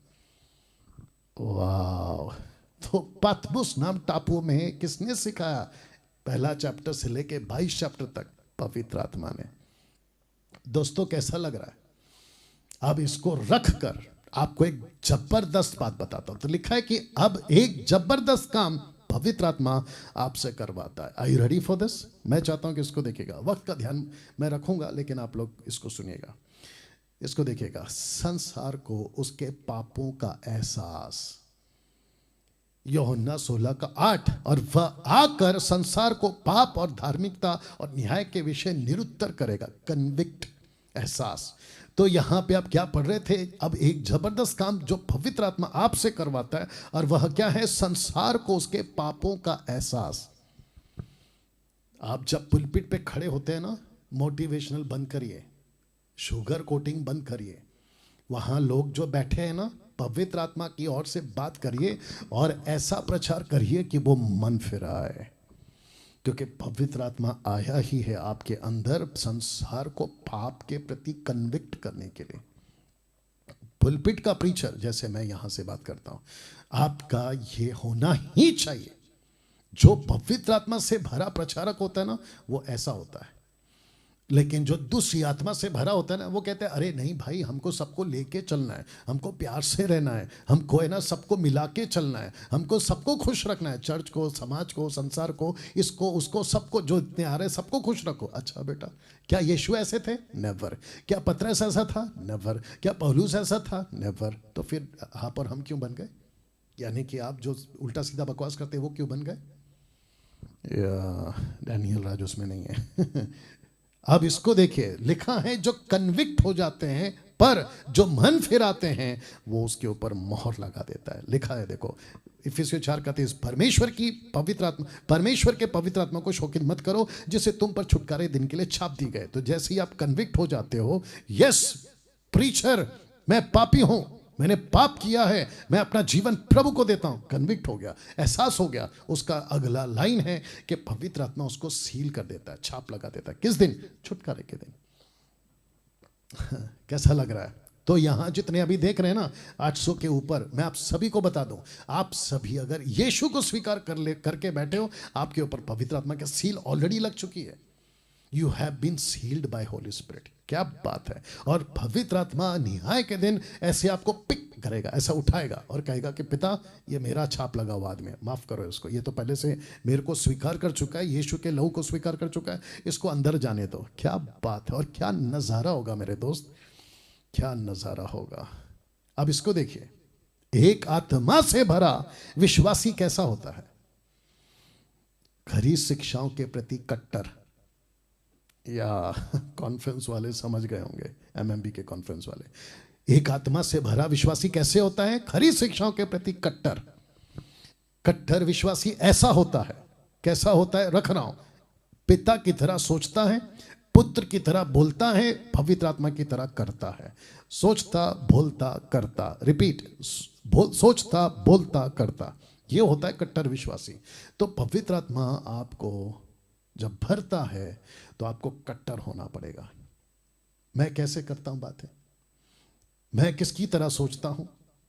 वाह। तो पतमुस नाम टापू में किसने सिखाया? पहला चैप्टर से लेके 22 चैप्टर तक पवित्र आत्मा ने। दोस्तों कैसा लग रहा है? अब इसको रखकर आपको एक जबरदस्त बात बताता हूं। तो लिखा है कि अब एक जबरदस्त काम पवित्र आत्मा आपसे करवाता है। Are you ready for this? मैं चाहता हूं कि इसको देखिएगा। वक्त का ध्यान मैं रखूंगा, लेकिन आप लोग इसको सुनिएगा, इसको देखिएगा। संसार को उसके पापों का एहसास, यूहन्ना 16:8। और वह आकर संसार को पाप और धार्मिकता और न्याय के विषय निरुत्तर करेगा, कन्विक्ट। एहसास। तो यहाँ पे आप क्या पढ़ रहे थे? अब एक जबरदस्त काम जो पवित्र आत्मा आपसे करवाता है, और वह क्या है? संसार को उसके पापों का एहसास। आप जब पुलपिट पे खड़े होते हैं ना, मोटिवेशनल बंद करिए, शुगर कोटिंग बंद करिए, वहां लोग जो बैठे हैं ना, पवित्र आत्मा की ओर से बात करिए और ऐसा प्रचार करिए कि वो मन फिराए, क्योंकि पवित्र आत्मा आया ही है आपके अंदर संसार को पाप के प्रति कन्विक्ट करने के लिए। पुलपिट का प्रीचर, जैसे मैं यहां से बात करता हूं, आपका ये होना ही चाहिए। जो पवित्र आत्मा से भरा प्रचारक होता है ना, वो ऐसा होता है। लेकिन जो दूसरी आत्मा से भरा होता है ना, वो कहते हैं अरे नहीं भाई, हमको सबको लेके चलना है, हमको प्यार से रहना है, हमको है ना सबको मिला के चलना है, हमको सबको खुश रखना है, चर्च को, समाज को, संसार को, इसको उसको, सबको, जो इतने आ रहे हैं सबको खुश रखो। अच्छा बेटा, क्या यीशु ऐसे थे? नेवर। क्या पतरस ऐसा था? नेवर। क्या पौलुस ऐसा था? नेवर। तो फिर आप और हम क्यों बन गए? यानी कि आप जो उल्टा सीधा बकवास करते हैं वो क्यों बन गए? डैनियल राज उसमें नहीं है। अब इसको देखिए, लिखा है जो कन्विक्ट हो जाते हैं, पर जो मन फिराते हैं वो उसके ऊपर मोहर लगा देता है। लिखा है, देखो इफिसियों 4:31, परमेश्वर की पवित्र आत्मा, परमेश्वर के पवित्र आत्मा को शोकित मत करो जिसे तुम पर छुटकारे दिन के लिए छाप दी गए। तो जैसे ही आप कन्विक्ट हो जाते हो, यस प्रीचर, मैं पापी हूं, मैंने पाप किया है, मैं अपना जीवन प्रभु को देता हूं, कन्विक्ट हो गया, एहसास हो गया, उसका अगला लाइन है कि पवित्र आत्मा उसको सील कर देता है, छाप लगा देता है। किस दिन? छुटकारे के दिन। कैसा लग रहा है? तो यहां जितने अभी देख रहे हैं ना 800 के ऊपर, मैं आप सभी को बता दूं, आप सभी अगर यीशु को स्वीकार करके बैठे हो, आपके ऊपर पवित्र आत्मा की सील ऑलरेडी लग चुकी है। You have been sealed by Holy Spirit. क्या बात है! और पवित्र आत्मा न्याय के दिन ऐसे आपको पिक करेगा, ऐसा उठाएगा और कहेगा कि पिता, ये मेरा छाप लगा हुआ आदमी है, माफ करो इसको, ये तो पहले से मेरे को स्वीकार कर चुका है, यीशु के लहू को स्वीकार कर चुका है, इसको अंदर जाने दो। क्या बात है! और क्या नजारा होगा मेरे दोस्त, क्या नजारा होगा। अब इसको देखिए, एक आत्मा से भरा विश्वासी कैसा होता है? खरी शिक्षाओं के प्रति कट्टर, या कॉन्फ्रेंस वाले समझ गए होंगे, एमएमबी के कॉन्फ्रेंस वाले। एक आत्मा से भरा विश्वासी कैसे होता है? खरी शिक्षाओं के प्रति कट्टर। कट्टर विश्वासी ऐसा होता है, कैसा होता है? रख रहा हूं, पिता की तरह सोचता है, पुत्र की तरह बोलता है, पवित्र आत्मा की तरह करता है। सोचता, बोलता, करता, रिपीट, सोचता, बोलता, करता, ये होता है कट्टर विश्वासी। तो पवित्र आत्मा आपको जब भरता है तो आपको कट्टर होना पड़ेगा। मैं कैसे करता हूं बातें? मैं किसकी तरह सोचता हूं?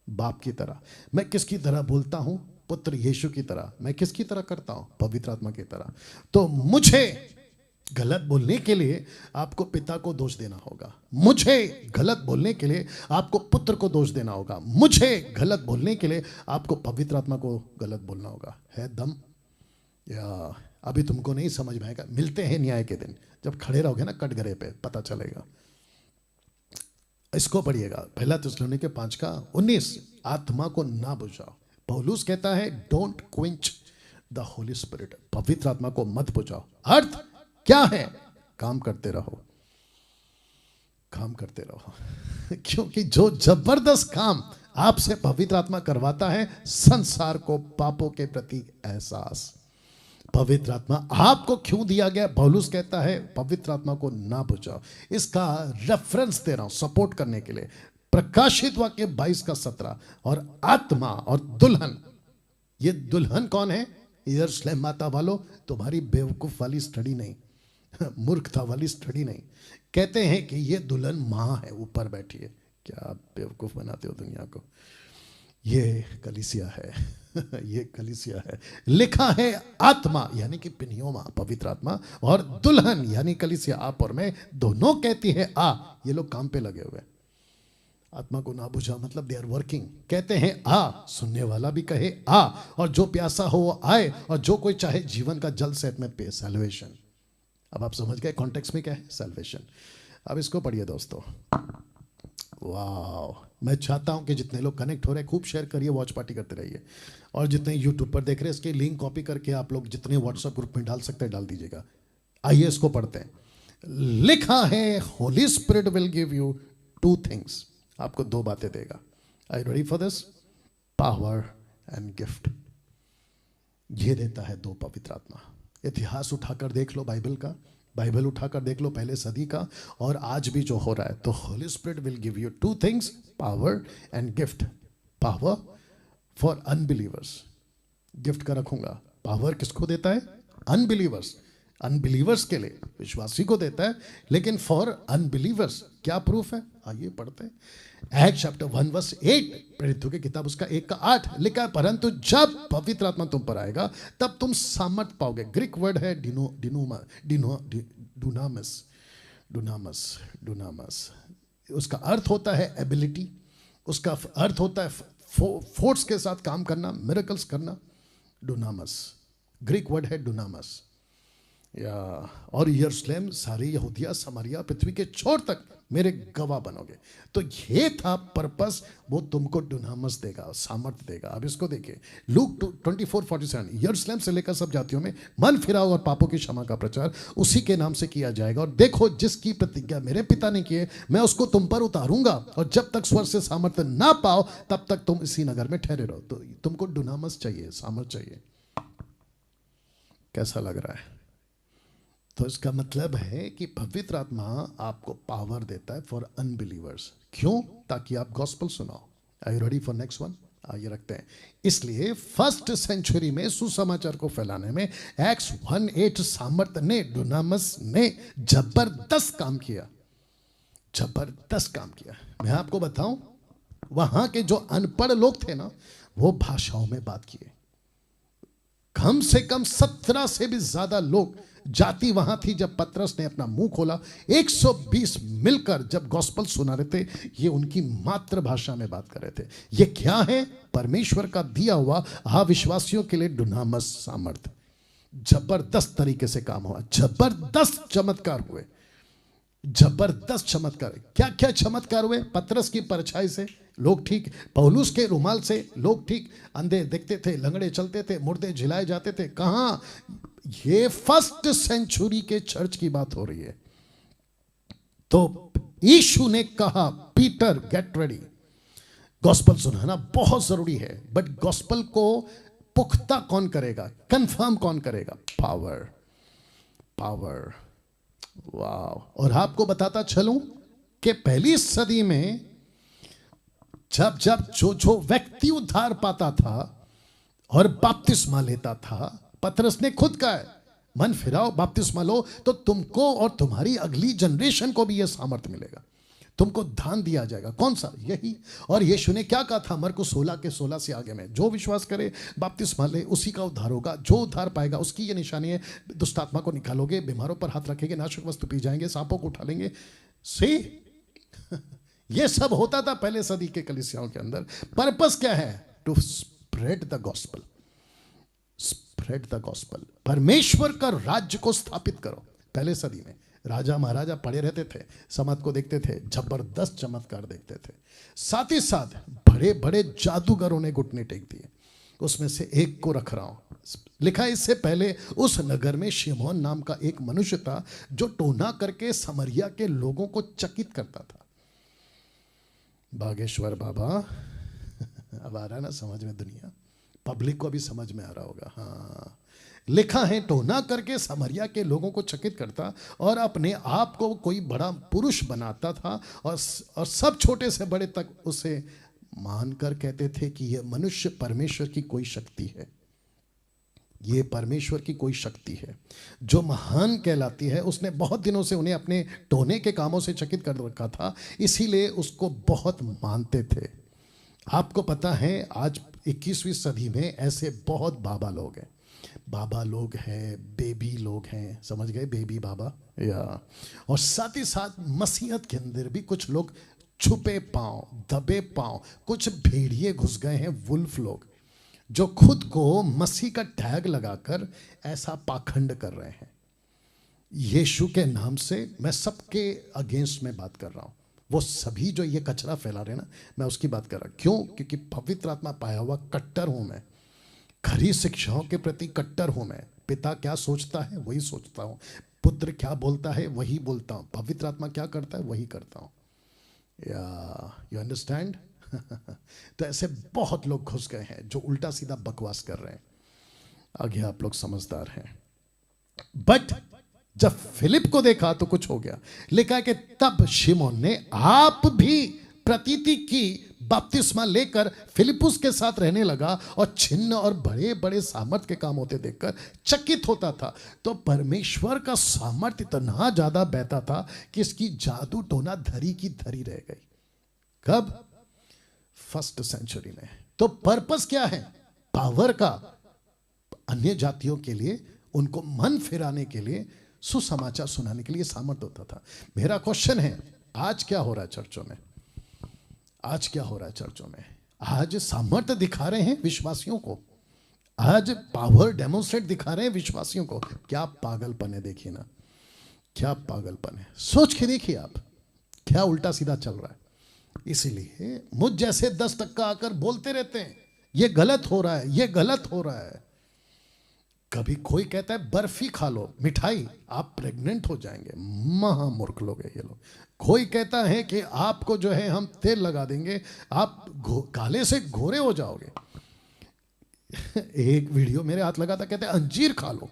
बाप की तरह। मैं किसकी तरह बोलता हूं? पुत्र यीशु की तरह। मैं किसकी तरह करता हूं? पवित्र आत्मा की तरह। तो मुझे गलत बोलने के लिए आपको पिता को दोष देना होगा, मुझे गलत बोलने के लिए आपको पुत्र को दोष देना होगा, मुझे गलत बोलने के लिए आपको पवित्र आत्मा को गलत बोलना होगा। है दम? या अभी तुमको नहीं समझ में आएगा, मिलते हैं न्याय के दिन, जब खड़े रहोगे ना कटघरे पे, पता चलेगा। इसको पढ़िएगा, पहला थिस्सलुनीके 5:19, आत्मा को ना बुझाओ। पौलुस कहता है डोंट क्विंच द होली स्पिरिट, पवित्र आत्मा को मत बुझाओ। अर्थ क्या है? काम करते रहो, काम करते रहो। क्योंकि जो जबरदस्त काम आपसे पवित्र आत्मा करवाता है, संसार को पापों के प्रति एहसास। पवित्र आत्मा आपको क्यों दिया गया? पौलुस कहता है पवित्र आत्मा को ना बुझाओ। इसका रेफरेंस दे रहा हूं सपोर्ट करने के लिए, प्रकाशित वाक्य 22:17। और आत्मा और दुल्हन, ये दुल्हन कौन है? यरूशलेम माता वालों, तुम्हारी बेवकूफ वाली स्टडी नहीं, मूर्खता वाली स्टडी नहीं। कहते हैं कि ये दुल्हन मां है, ऊपर बैठी है। क्या बेवकूफ बनाते हो दुनिया को। ये कलीसिया है, ये कलीसिया है। लिखा है आत्मा यानी कि पिनियोमा, पवित्र आत्मा, और दुल्हन यानी कलीसिया, आप और मैं, दोनों कहती है आ। ये लोग काम पे लगे हुए। आत्मा को ना बुझा मतलब दे आर वर्किंग। कहते हैं आ, सुनने वाला भी कहे आ, और जो प्यासा हो वो आए, और जो कोई चाहे जीवन का जल सेट में पे। सैल्वेशन। अब आप समझ गए कॉन्टेक्स्ट में क्या है? सैल्वेशन। अब इसको पढ़िए दोस्तों। वाह! मैं चाहता हूं कि जितने लोग कनेक्ट हो रहे हैं खूब शेयर करिए, वॉच पार्टी करते रहिए, और जितने यूट्यूब पर देख रहे हैं इसके लिंक कॉपी करके आप लोग जितने व्हाट्सएप ग्रुप में डाल सकते हैं डाल दीजिएगा। आइए इसको पढ़ते हैं। लिखा है Holi spirit will give you two things, आपको दो बातें देगा। I ready for this? Power and gift. ये देता है दो, पवित्र आत्मा। इतिहास उठाकर देख लो बाइबल का, बाइबल उठाकर देख लो पहले सदी का, और आज भी जो हो रहा है। तो Holi spirit will give you two things, power and gift. Power for unbelievers, gift का रखूंगा। पावर किसको देता है? अनबिलीवर्स, अनबिलीवर्स के लिए, विश्वासी को देता है। लेकिन फॉर अनबिलीवर्स क्या प्रूफ है? आइए पढ़ते हैं। एक्ट चैप्टर 1 वर्स 8, प्रेरितों की किताब उसका 1 का 8 लिखा है, परंतु जब पवित्र आत्मा तुम पर आएगा तब तुम सामर्थ पाओगे। ग्रीक वर्ड है डुनामस, डुनामस, डुनामस। उसका अर्थ होता है एबिलिटी, उसका अर्थ होता है फोर्स के साथ काम करना, मिरेकल्स करना। डुनामस ग्रीक वर्ड है, डुनामस। या और यरूशलेम, सारी यहूदिया, समारिया, पृथ्वी के छोर तक मेरे गवाह बनोगे। तो ये था पर्पस, वो तुमको डुनामस देगा, सामर्थ्य देगा। अब इसको देखिए, लूक 24:47, यरूशलेम से लेकर सब जातियों में मन फिराओ और पापों की क्षमा का प्रचार उसी के नाम से किया जाएगा। और देखो, जिसकी प्रतिज्ञा मेरे पिता ने की है मैं उसको तुम पर उतारूंगा, और जब तक स्वर्ग से सामर्थ्य ना पाओ तब तक तुम इसी नगर में ठहरे रहो। तो तुमको डुनामस चाहिए, सामर्थ्य चाहिए। कैसा लग रहा है? तो इसका मतलब है कि पवित्र आत्मा आपको पावर देता है फॉर अनबिलीवर्स। क्यों? ताकि आप गॉस्पेल सुनाओ। Are you ready for next one? आइए रखते हैं। इसलिए फर्स्ट सेंचुरी में सुसमाचार को फैलाने में एक्ट्स 1:8 सामर्थ ने, डुनामस ने जबरदस्त काम किया, जबरदस्त काम किया। मैं आपको बताऊं, वहां के जो अनपढ़ लोग थे ना, वो भाषाओं में बात किए। कम से कम 17 से भी ज्यादा लोग जाति वहां थी। जब पतरस ने अपना मुंह खोला, 120 मिलकर जब गॉस्पेल सुना रहे थे, ये उनकी मातृभाषा में बात कर रहे थे। ये क्या है? परमेश्वर का दिया हुआ अविश्वासियों के लिए डुनामस सामर्थ। जबरदस्त तरीके से काम हुआ, जबरदस्त चमत्कार हुए, जबरदस्त चमत्कार। क्या क्या चमत्कार हुए? पतरस की परछाई से लोग ठीक, पौलुस के रुमाल से लोग ठीक, अंधे देखते थे, लंगड़े चलते थे, मुर्दे झिलाए जाते थे। कहां? ये फर्स्ट सेंचुरी के चर्च की बात हो रही है। तो यीशु ने कहा, पीटर गेट रेडी। गॉस्पेल सुनाना बहुत जरूरी है, बट गॉस्पेल को पुख्ता कौन करेगा, कंफर्म कौन करेगा? Power, power. वाह। और आपको बताता चलूं कि पहली सदी में जब जब जो व्यक्ति उद्धार पाता था और बपतिस्मा लेता था, पतरस ने खुद कहा है, मन फिराओ, बपतिस्मा लो, तो तुमको और तुम्हारी अगली जनरेशन को भी यह सामर्थ्य मिलेगा, तुमको दान दिया जाएगा। कौन सा? यही। और यीशु ने क्या कहा था? मरकुस 16:16 से आगे में, जो विश्वास करे, बपतिस्मा ले, उसी का उद्धार होगा। जो उद्धार पाएगा उसकी ये निशानी है, दुष्ट आत्मा को निकालोगे, बीमारों पर हाथ रखेंगे, नाशक वस्तु पी जाएंगे, सांपों को उठा लेंगे। सी ये सब होता था पहले सदी के कलीसियाओं के अंदर। पर्पस क्या है? To spread the gospel, spread the gospel. परमेश्वर का राज्य को स्थापित करो। पहले सदी में राजा महाराजा पड़े रहते थे, समाज को देखते थे, जबरदस्त चमत्कार देखते थे। साथ ही साथ बड़े बड़े जादूगरों ने घुटने टेक दिए। उसमें से एक को रख रहा हूं। लिखा है, इससे पहले उस नगर में शिमोन नाम का एक मनुष्य था जो टोना करके समरिया के लोगों को चकित करता था। बागेश्वर बाबा अब आ रहा है ना समझ में? दुनिया पब्लिक को भी समझ में आ रहा होगा। हाँ, लिखा है, टोना करके समरिया के लोगों को चकित करता और अपने आप को कोई बड़ा पुरुष बनाता था, और सब छोटे से बड़े तक उसे मानकर कहते थे कि यह मनुष्य परमेश्वर की कोई शक्ति है, ये परमेश्वर की कोई शक्ति है जो महान कहलाती है। उसने बहुत दिनों से उन्हें अपने टोने के कामों से चकित कर रखा था, इसीलिए उसको बहुत मानते थे। आपको पता है, आज 21वीं सदी में ऐसे बहुत बाबा लोग हैं, बाबा लोग हैं, बेबी लोग हैं, समझ गए? बेबी बाबा। या और साथ ही साथ मसीहत के अंदर भी कुछ लोग छुपे पांव, दबे पांव, कुछ भेड़िए घुस गए हैं, वुल्फ लोग, जो खुद को मसीह का टैग लगाकर ऐसा पाखंड कर रहे हैं। यीशु के नाम से मैं सबके अगेंस्ट में बात कर रहा हूं। वो सभी जो ये कचरा फैला रहे हैं ना, मैं उसकी बात कर रहा हूं। क्यों? क्योंकि पवित्र आत्मा पाया हुआ कट्टर हूं मैं, खरी शिक्षाओं के प्रति कट्टर हूं मैं। पिता क्या सोचता है वही सोचता हूं। पुत्र क्या बोलता है वही बोलता हूँ, पवित्र आत्मा क्या करता है वही करता हूँ। या यू अंडरस्टैंड? तो ऐसे बहुत लोग घुस गए हैं जो उल्टा सीधा बकवास कर रहे हैं। आगे आप लोग समझदार हैं। बट जब फिलिप को देखा तो कुछ हो गया। लिखा है कि तब शिमोन ने आप भी प्रतीति की बपतिस्मा लेकर फिलिपुस के साथ रहने लगा और छिन्न और बड़े बड़े सामर्थ के काम होते देखकर चकित होता था। तो परमेश्वर का सामर्थ इतना ज्यादा बहता था कि इसकी जादू टोना धरी की धरी रह गई। कब? फर्स्ट सेंचुरी में। तो पर्पस क्या है? पावर का, अन्य जातियों के लिए, उनको मन फिराने के लिए, सुसमाचार सुनाने के लिए सामर्थ्य होता था। मेरा क्वेश्चन है, आज क्या हो रहा है चर्चों में? आज क्या हो रहा है चर्चों में? आज सामर्थ्य दिखा रहे हैं विश्वासियों को, आज पावर डेमोन्स्ट्रेट दिखा रहे हैं विश्वासियों को। क्या पागलपन है, देखिए ना, क्या पागलपन है। सोच के देखिए आप, क्या उल्टा सीधा चल रहा है। इसीलिए मुझ जैसे 10 टक्का आकर बोलते रहते हैं ये गलत हो रहा है, ये गलत हो रहा है। कभी कोई कहता है बर्फी खा लो, मिठाई, आप प्रेग्नेंट हो जाएंगे। महामूर्ख लोग हैं ये लोग। कोई कहता है कि आपको जो है हम तेल लगा देंगे, आप काले से गोरे हो जाओगे। एक वीडियो मेरे हाथ लगा था, कहते हैं अंजीर खा लो,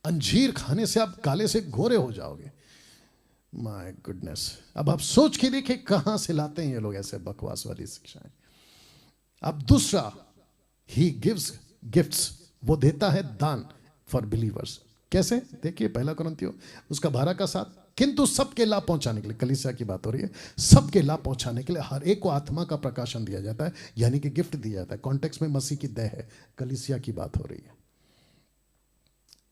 अंजीर खाने से आप काले से गोरे हो जाओगे। My goodness. अब आप सोच के देखिए कहां से लाते हैं ये लोग ऐसे बकवास वाली शिक्षाएं। अब दूसरा, ही गिव्स गिफ्ट्स, वो देता है दान फॉर बिलीवर्स। कैसे? देखिए 1 कुरिन्थियों उसका 12 का 7। किंतु सबके लाभ पहुंचाने के लिए, कलीसिया की बात हो रही है, सबके लाभ पहुंचाने के लिए हर एक को आत्मा का प्रकाशन दिया जाता है, यानी कि गिफ्ट दिया जाता है। कॉन्टेक्स्ट में मसीह की देह है, कलीसिया की बात हो रही है।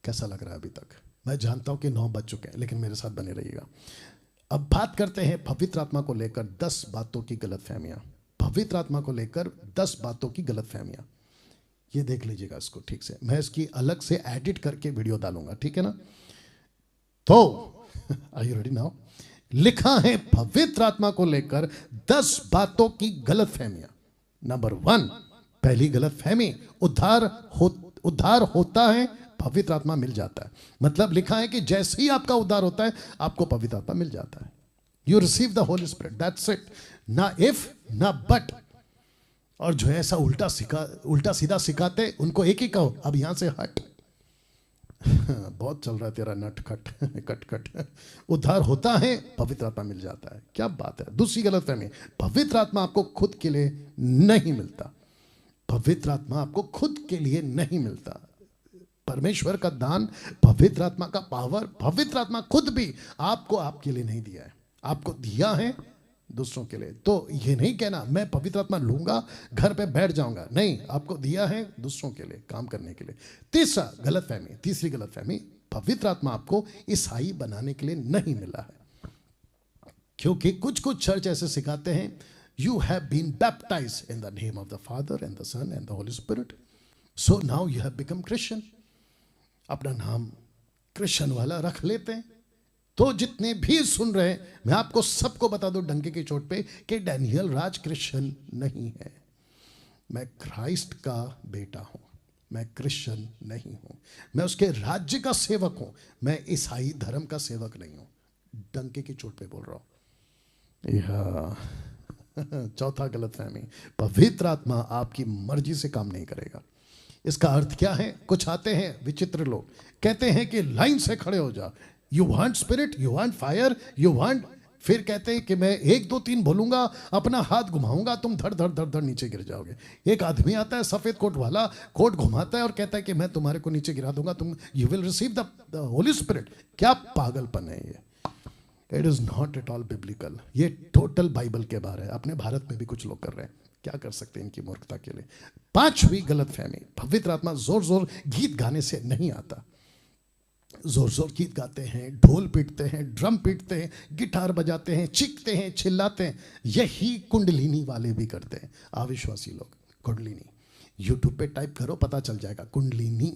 कैसा लग रहा है अभी तक? मैं जानता हूं कि 9 बज चुके हैं, लेकिन मेरे साथ बने रहिएगा। अब बात करते हैं पवित्र आत्मा को लेकर 10 बातों की गलतफहमियां। पवित्र आत्मा को लेकर 10 बातों की गलतफहमियां, ये देख लीजिएगा इसको ठीक से। मैं इसकी अलग से एडिट करके वीडियो डालूंगा, ठीक है ना? तो आर यू रेडी नाउ? लिखा है पवित्र आत्मा को लेकर 10 बातों की गलतफहमियां। नंबर 1, पहली गलतफहमी, उद्धार होता है, पवित्र आत्मा मिल जाता है। मतलब लिखा है कि जैसे ही आपका उद्धार होता है आपको पवित्र आत्मा मिल जाता है। You receive the Holy spirit, that's it. ना इफ ना बट। और जो ऐसा उल्टा सीधा सिखाते उनको एक ही कहो, अब यहां से हट। बहुत चल रहा है तेरा नट खट कट कट। उद्धार होता है, पवित्र आत्मा मिल जाता है। क्या बात है। दूसरी गलतफहमी, पवित्र आत्मा आपको खुद के लिए नहीं मिलता। पवित्र आत्मा आपको खुद के लिए नहीं मिलता। परमेश्वर का दान, पवित्र आत्मा का पावर, पवित्र आत्मा खुद भी आपको आपके लिए नहीं दिया है, आपको दिया है दूसरों के लिए। तो ये नहीं कहना मैं पवित्र आत्मा लूंगा घर पे बैठ जाऊंगा, नहीं, आपको दिया है दूसरों के लिए, काम करने के लिए। तीसरी गलतफहमी, पवित्र आत्मा आपको ईसाई बनाने के लिए नहीं मिला है। क्योंकि कुछ चर्च ऐसे सिखाते हैं, you have been baptised in the name of the father and the Son and the Holy Spirit, so now you have become Christian. अपना नाम क्रिश्चियन वाला रख लेते हैं। तो जितने भी सुन रहे हैं, मैं आपको सबको बता दूं डंके की चोट पे कि डैनियल राज क्रिश्चियन नहीं है। मैं क्राइस्ट का बेटा हूं, मैं क्रिश्चियन नहीं हूं। मैं उसके राज्य का सेवक हूं, मैं ईसाई धर्म का सेवक नहीं हूं। डंके की चोट पे बोल रहा हूं। यह चौथा गलतफहमी, पवित्र आत्मा आपकी मर्जी से काम नहीं करेगा। इसका अर्थ क्या है? कुछ आते हैं विचित्र लोग, कहते हैं कि लाइन से खड़े हो जा, you want spirit, you want fire, you want, फिर कहते हैं कि मैं 1 2 3 बोलूंगा, अपना हाथ घुमाऊंगा, तुम धड़ धड़ धड़ धड़ नीचे गिर जाओगे। एक आदमी आता है सफेद कोट वाला, कोट घुमाता है और कहता है कि मैं तुम्हारे को नीचे गिरा दूंगा, तुम you will receive the Holy Spirit. क्या पागलपन है ये। It is not at all biblical. ये टोटल बाइबल के बाहर है। अपने भारत में भी कुछ लोग कर रहे हैं, क्या कर सकते हैं इनकी मूर्खता के लिए। 5वीं गलतफहमी, पवित्र आत्मा जोर जोर गीत गाने से नहीं आता। जोर जोर गीत गाते हैं, ढोल पीटते हैं, ड्रम पीटते हैं, गिटार बजाते हैं, चीखते हैं, चिल्लाते हैं, यही कुंडलिनी वाले भी करते हैं। अविश्वासी लोग कुंडलिनी, यूट्यूब पे टाइप करो, पता चल जाएगा कुंडलिनी।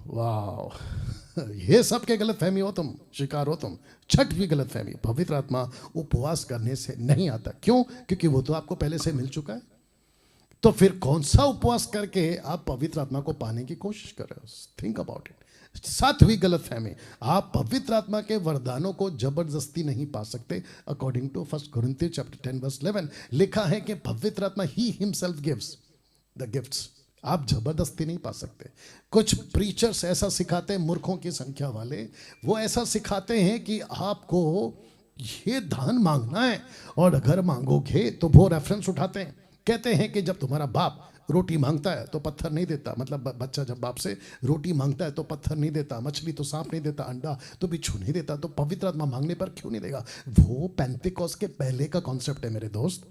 वाह, ये सब के गलतफहमी हो तुम, शिकार हो तुम। 6वीं गलतफहमी, पवित्र आत्मा उपवास करने से नहीं आता। क्यों? क्योंकि वो तो आपको पहले से मिल चुका है। तो फिर कौन सा उपवास करके आप पवित्र आत्मा को पाने की कोशिश कर रहे हो? Think about it. सातवीं गलतफहमी, आप पवित्र आत्मा के वरदानों को जबरदस्ती नहीं पा सकते। अकॉर्डिंग टू 1 कोरिन्थियंस चैप्टर 10 वर्स 11 लिखा है कि पवित्र आत्मा he himself gives the gifts. आप जबरदस्ती नहीं पा सकते। कुछ प्रीचर्स ऐसा सिखाते हैं, मूर्खों की संख्या वाले, वो ऐसा सिखाते हैं कि आपको ये दान मांगना है और अगर मांगोगे तो वो रेफरेंस उठाते हैं, कहते हैं कि जब तुम्हारा बाप रोटी मांगता है तो पत्थर नहीं देता, मतलब बच्चा जब बाप से रोटी मांगता है तो पत्थर नहीं देता, मछली तो सांप नहीं देता, अंडा तो बिच्छू नहीं देता, तो पवित्र आत्मा मांगने पर क्यों नहीं देगा? वो पेंतेकोस के पहले का कॉन्सेप्ट है मेरे दोस्त।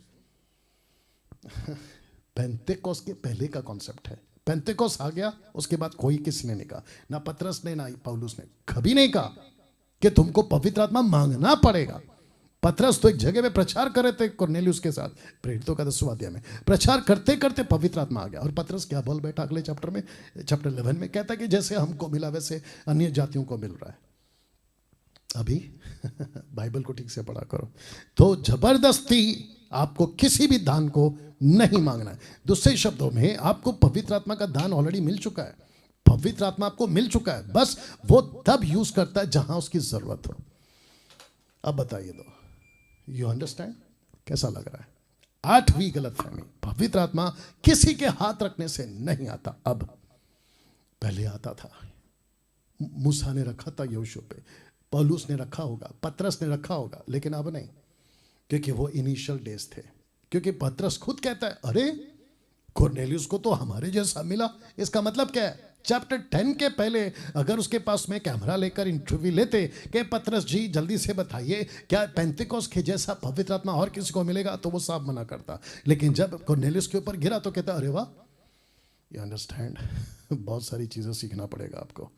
पेंतेकोस के पहले का कॉन्सेप्ट है। पेंतेकोस आ गया, उसके बाद कोई किसी ने नहीं कहा, ना पतरस ने ना पौलुस ने कभी नहीं कहा कि तुमको पवित्र आत्मा मांगना पड़ेगा। पतरस तो एक जगह में प्रचार कर रहे थे कुरनेलियुस के साथ, प्रेरितों का 10वां अध्याय में प्रचार करते करते पवित्र आत्मा आ गया। और पतरस क्या बोल बैठा अगले चैप्टर में, चैप्टर 11 में, कहता है कि जैसे हमको मिला वैसे अन्य जातियों को मिल रहा है। अभी बाइबल को ठीक से पढ़ा करो। तो जबरदस्ती आपको किसी भी दान को नहीं मांगना है। दूसरे शब्दों में आपको पवित्र आत्मा का दान ऑलरेडी मिल चुका है। पवित्र आत्मा आपको मिल चुका है, बस वो तब यूज करता है जहां उसकी जरूरत हो। अब बताइए दो, यू अंडरस्टैंड? कैसा लग रहा है? आठवीं गलतफहमी, पवित्र आत्मा किसी के हाथ रखने से नहीं आता। अब पहले आता था, मूसा ने रखा था यहोशू पे, पौलुस ने रखा होगा, पतरस ने रखा होगा, लेकिन अब नहीं, क्योंकि वो इनिशियल डेज थे। क्योंकि पतरस खुद कहता है, अरे कुरनेलियुस को तो हमारे जैसा मिला। इसका मतलब क्या है? चैप्टर 10 के पहले अगर उसके पास में कैमरा लेकर इंटरव्यू लेते कि पतरस जी जल्दी से बताइए क्या पेंतिकोस के जैसा पवित्र आत्मा और किसी को मिलेगा, तो वो साफ मना करता। लेकिन जब कुरनेलियुस के ऊपर गिरा तो कहता, अरे वाह, यू अंडरस्टैंड, बहुत सारी चीजें सीखना पड़ेगा आपको।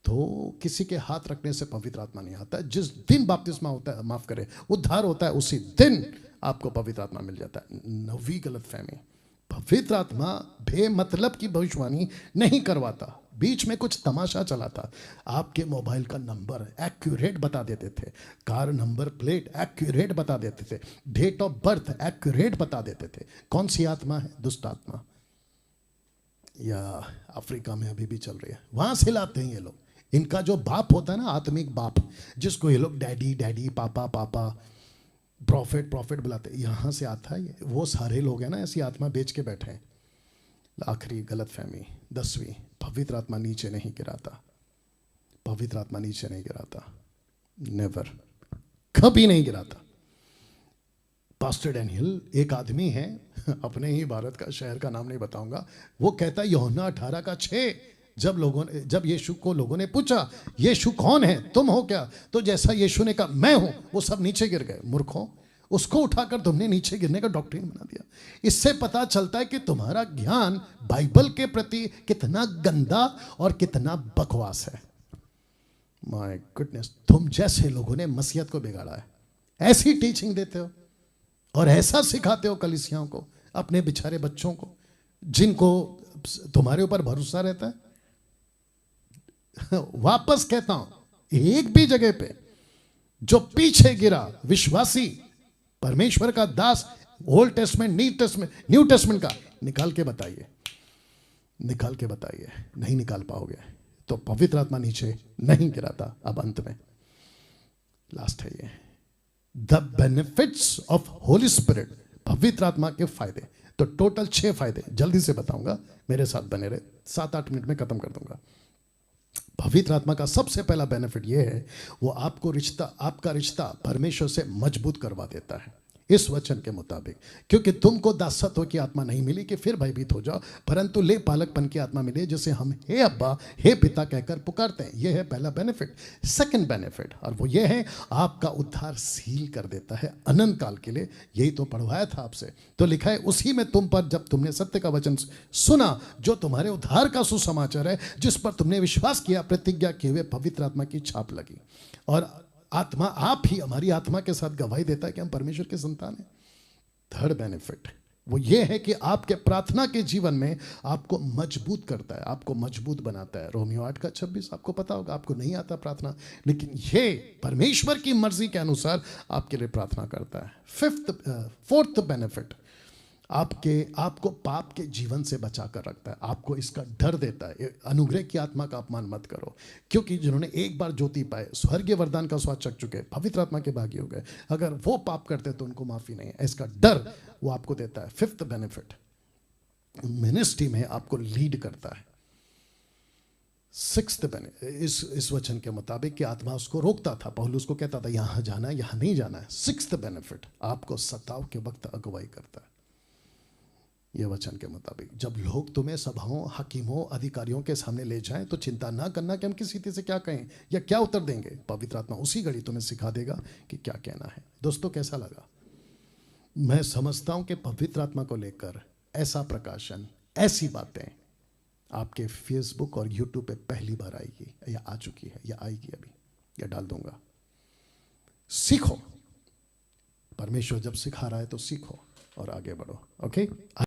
तो किसी के हाथ रखने से पवित्र आत्मा नहीं आता। जिस दिन बपतिस्मा होता है, माफ करे, उद्धार होता है, उसी दिन आपको पवित्र आत्मा मिल जाता है। नवीं गलतफहमी, पवित्र आत्मा बेमतलब की भविष्यवाणी नहीं करवाता। बीच में कुछ तमाशा चला था, आपके मोबाइल का नंबर एक्यूरेट बता देते थे, कार नंबर प्लेट एक्यूरेट बता देते थे, डेट ऑफ बर्थ एक्यूरेट बता देते थे। कौन सी आत्मा है? दुष्ट आत्मा। या अफ्रीका में अभी भी चल रही है, वहां से लाते हैं ये लोग। इनका जो बाप होता है ना, आत्मिक बाप, जिसको ये लोग डैडी डैडी, पापा पापा, प्रॉफिट प्रॉफिट बुलाते, यहाँ से आता है ये। वो सारे लोग हैं ना ऐसी आत्मा बेच के बैठे हैं। आखिरी गलतफहमी, 10वीं, पवित्र आत्मा नीचे नहीं गिराता। पवित्र आत्मा नीचे नहीं गिराता, नेवर, कभी नहीं गिराता। पास्टर डैनियल एक आदमी है, अपने ही भारत का शहर का नाम नहीं बताऊंगा, वो कहता है यूहन्ना 18:6, जब यीशु को लोगों ने पूछा यीशु कौन है, तुम हो क्या, तो जैसा यीशु ने कहा मैं हूं, वो सब नीचे गिर गए। मूर्खों, उसको उठाकर तुमने नीचे गिरने का डॉक्ट्रिन बना दिया। इससे पता चलता है कि तुम्हारा ज्ञान बाइबल के प्रति कितना गंदा और कितना बकवास है। माय गुडनेस, तुम जैसे लोगों ने मसीहत को बिगाड़ा है। ऐसी टीचिंग देते हो और ऐसा सिखाते हो कलीसियाओं को, अपने बेचारे बच्चों को, जिनको तुम्हारे ऊपर भरोसा रहता है। वापस कहता हूं, एक भी जगह पे जो पीछे गिरा विश्वासी, परमेश्वर का दास, ओल्ड टेस्टमेंट न्यू टेस्टमेंट का निकाल के बताइए, निकाल के बताइए। नहीं निकाल पाओगे। तो पवित्र आत्मा नीचे नहीं गिराता। अब अंत में लास्ट है ये, the benefits of Holi spirit, पवित्र आत्मा के फायदे। तो टोटल 6 फायदे जल्दी से बताऊंगा, मेरे साथ बने रहे, 7-8 मिनट में खत्म कर दूंगा। पवित्र आत्मा का सबसे पहला बेनिफिट यह है, वो आपका रिश्ता परमेश्वर से मजबूत करवा देता है। इस वचन के मुताबिक, क्योंकि तुमको दासत्व की आत्मा नहीं मिली कि फिर भयभीत हो जाओ, परंतु ले पालकपन की आत्मा मिली, जिसे हम हे अब्बा हे पिता कहकर पुकारते हैं। यह है पहला बेनिफिट। सेकंड बेनिफिट, और वो ये है, आपका उद्धार सील कर देता है अनंत काल के लिए। यही तो पढ़वाया था आपसे। तो लिखा है, उसी में तुम पर जब तुमने सत्य का वचन सुना, जो तुम्हारे उद्धार का सुसमाचार है, जिस पर तुमने विश्वास किया, प्रतिज्ञा किए हुए पवित्र आत्मा की छाप लगी। और आत्मा, आप ही हमारी आत्मा के साथ गवाही देता है कि हम परमेश्वर के संतान हैं। थर्ड बेनिफिट वो ये है कि आपके प्रार्थना के जीवन में आपको मजबूत करता है, आपको मजबूत बनाता है। रोमियो 8:26 आपको पता होगा, आपको नहीं आता प्रार्थना, लेकिन ये परमेश्वर की मर्जी के अनुसार आपके लिए प्रार्थना करता है। फोर्थ बेनिफिट, आपको पाप के जीवन से बचा कर रखता है, आपको इसका डर देता है। अनुग्रह की आत्मा का अपमान मत करो, क्योंकि जिन्होंने एक बार ज्योति पाए, स्वर्गीय वरदान का स्वाद चख चुके, पवित्र आत्मा के भागी हो गए, अगर वो पाप करते तो उनको माफी नहीं है। इसका डर वो आपको देता है। फिफ्थ बेनिफिट, मिनिस्ट्री में आपको लीड करता है। सिक्स्थ इस वचन के मुताबिक कि आत्मा उसको रोकता था, पौलुस को कहता था यहां जाना है, यहां नहीं जाना है। सिक्स्थ बेनिफिट, आपको सताव के वक्त अगुवाई करता है। यह वचन के मुताबिक जब लोग तुम्हें सभाओं, हकीमों, अधिकारियों के सामने ले जाएं तो चिंता ना करना कि हम किस रीति से क्या कहें या क्या उत्तर देंगे। पवित्र आत्मा उसी घड़ी तुम्हें सिखा देगा कि क्या कहना है। दोस्तों, कैसा लगा? मैं समझता हूं कि पवित्र आत्मा को लेकर ऐसा प्रकाशन, ऐसी बातें आपके फेसबुक और यूट्यूब पे पहली बार आएगी, या आ चुकी है, या आएगी अभी, या डाल दूंगा। सीखो, परमेश्वर जब सिखा रहा है तो सीखो और आगे बढ़ो। ओके।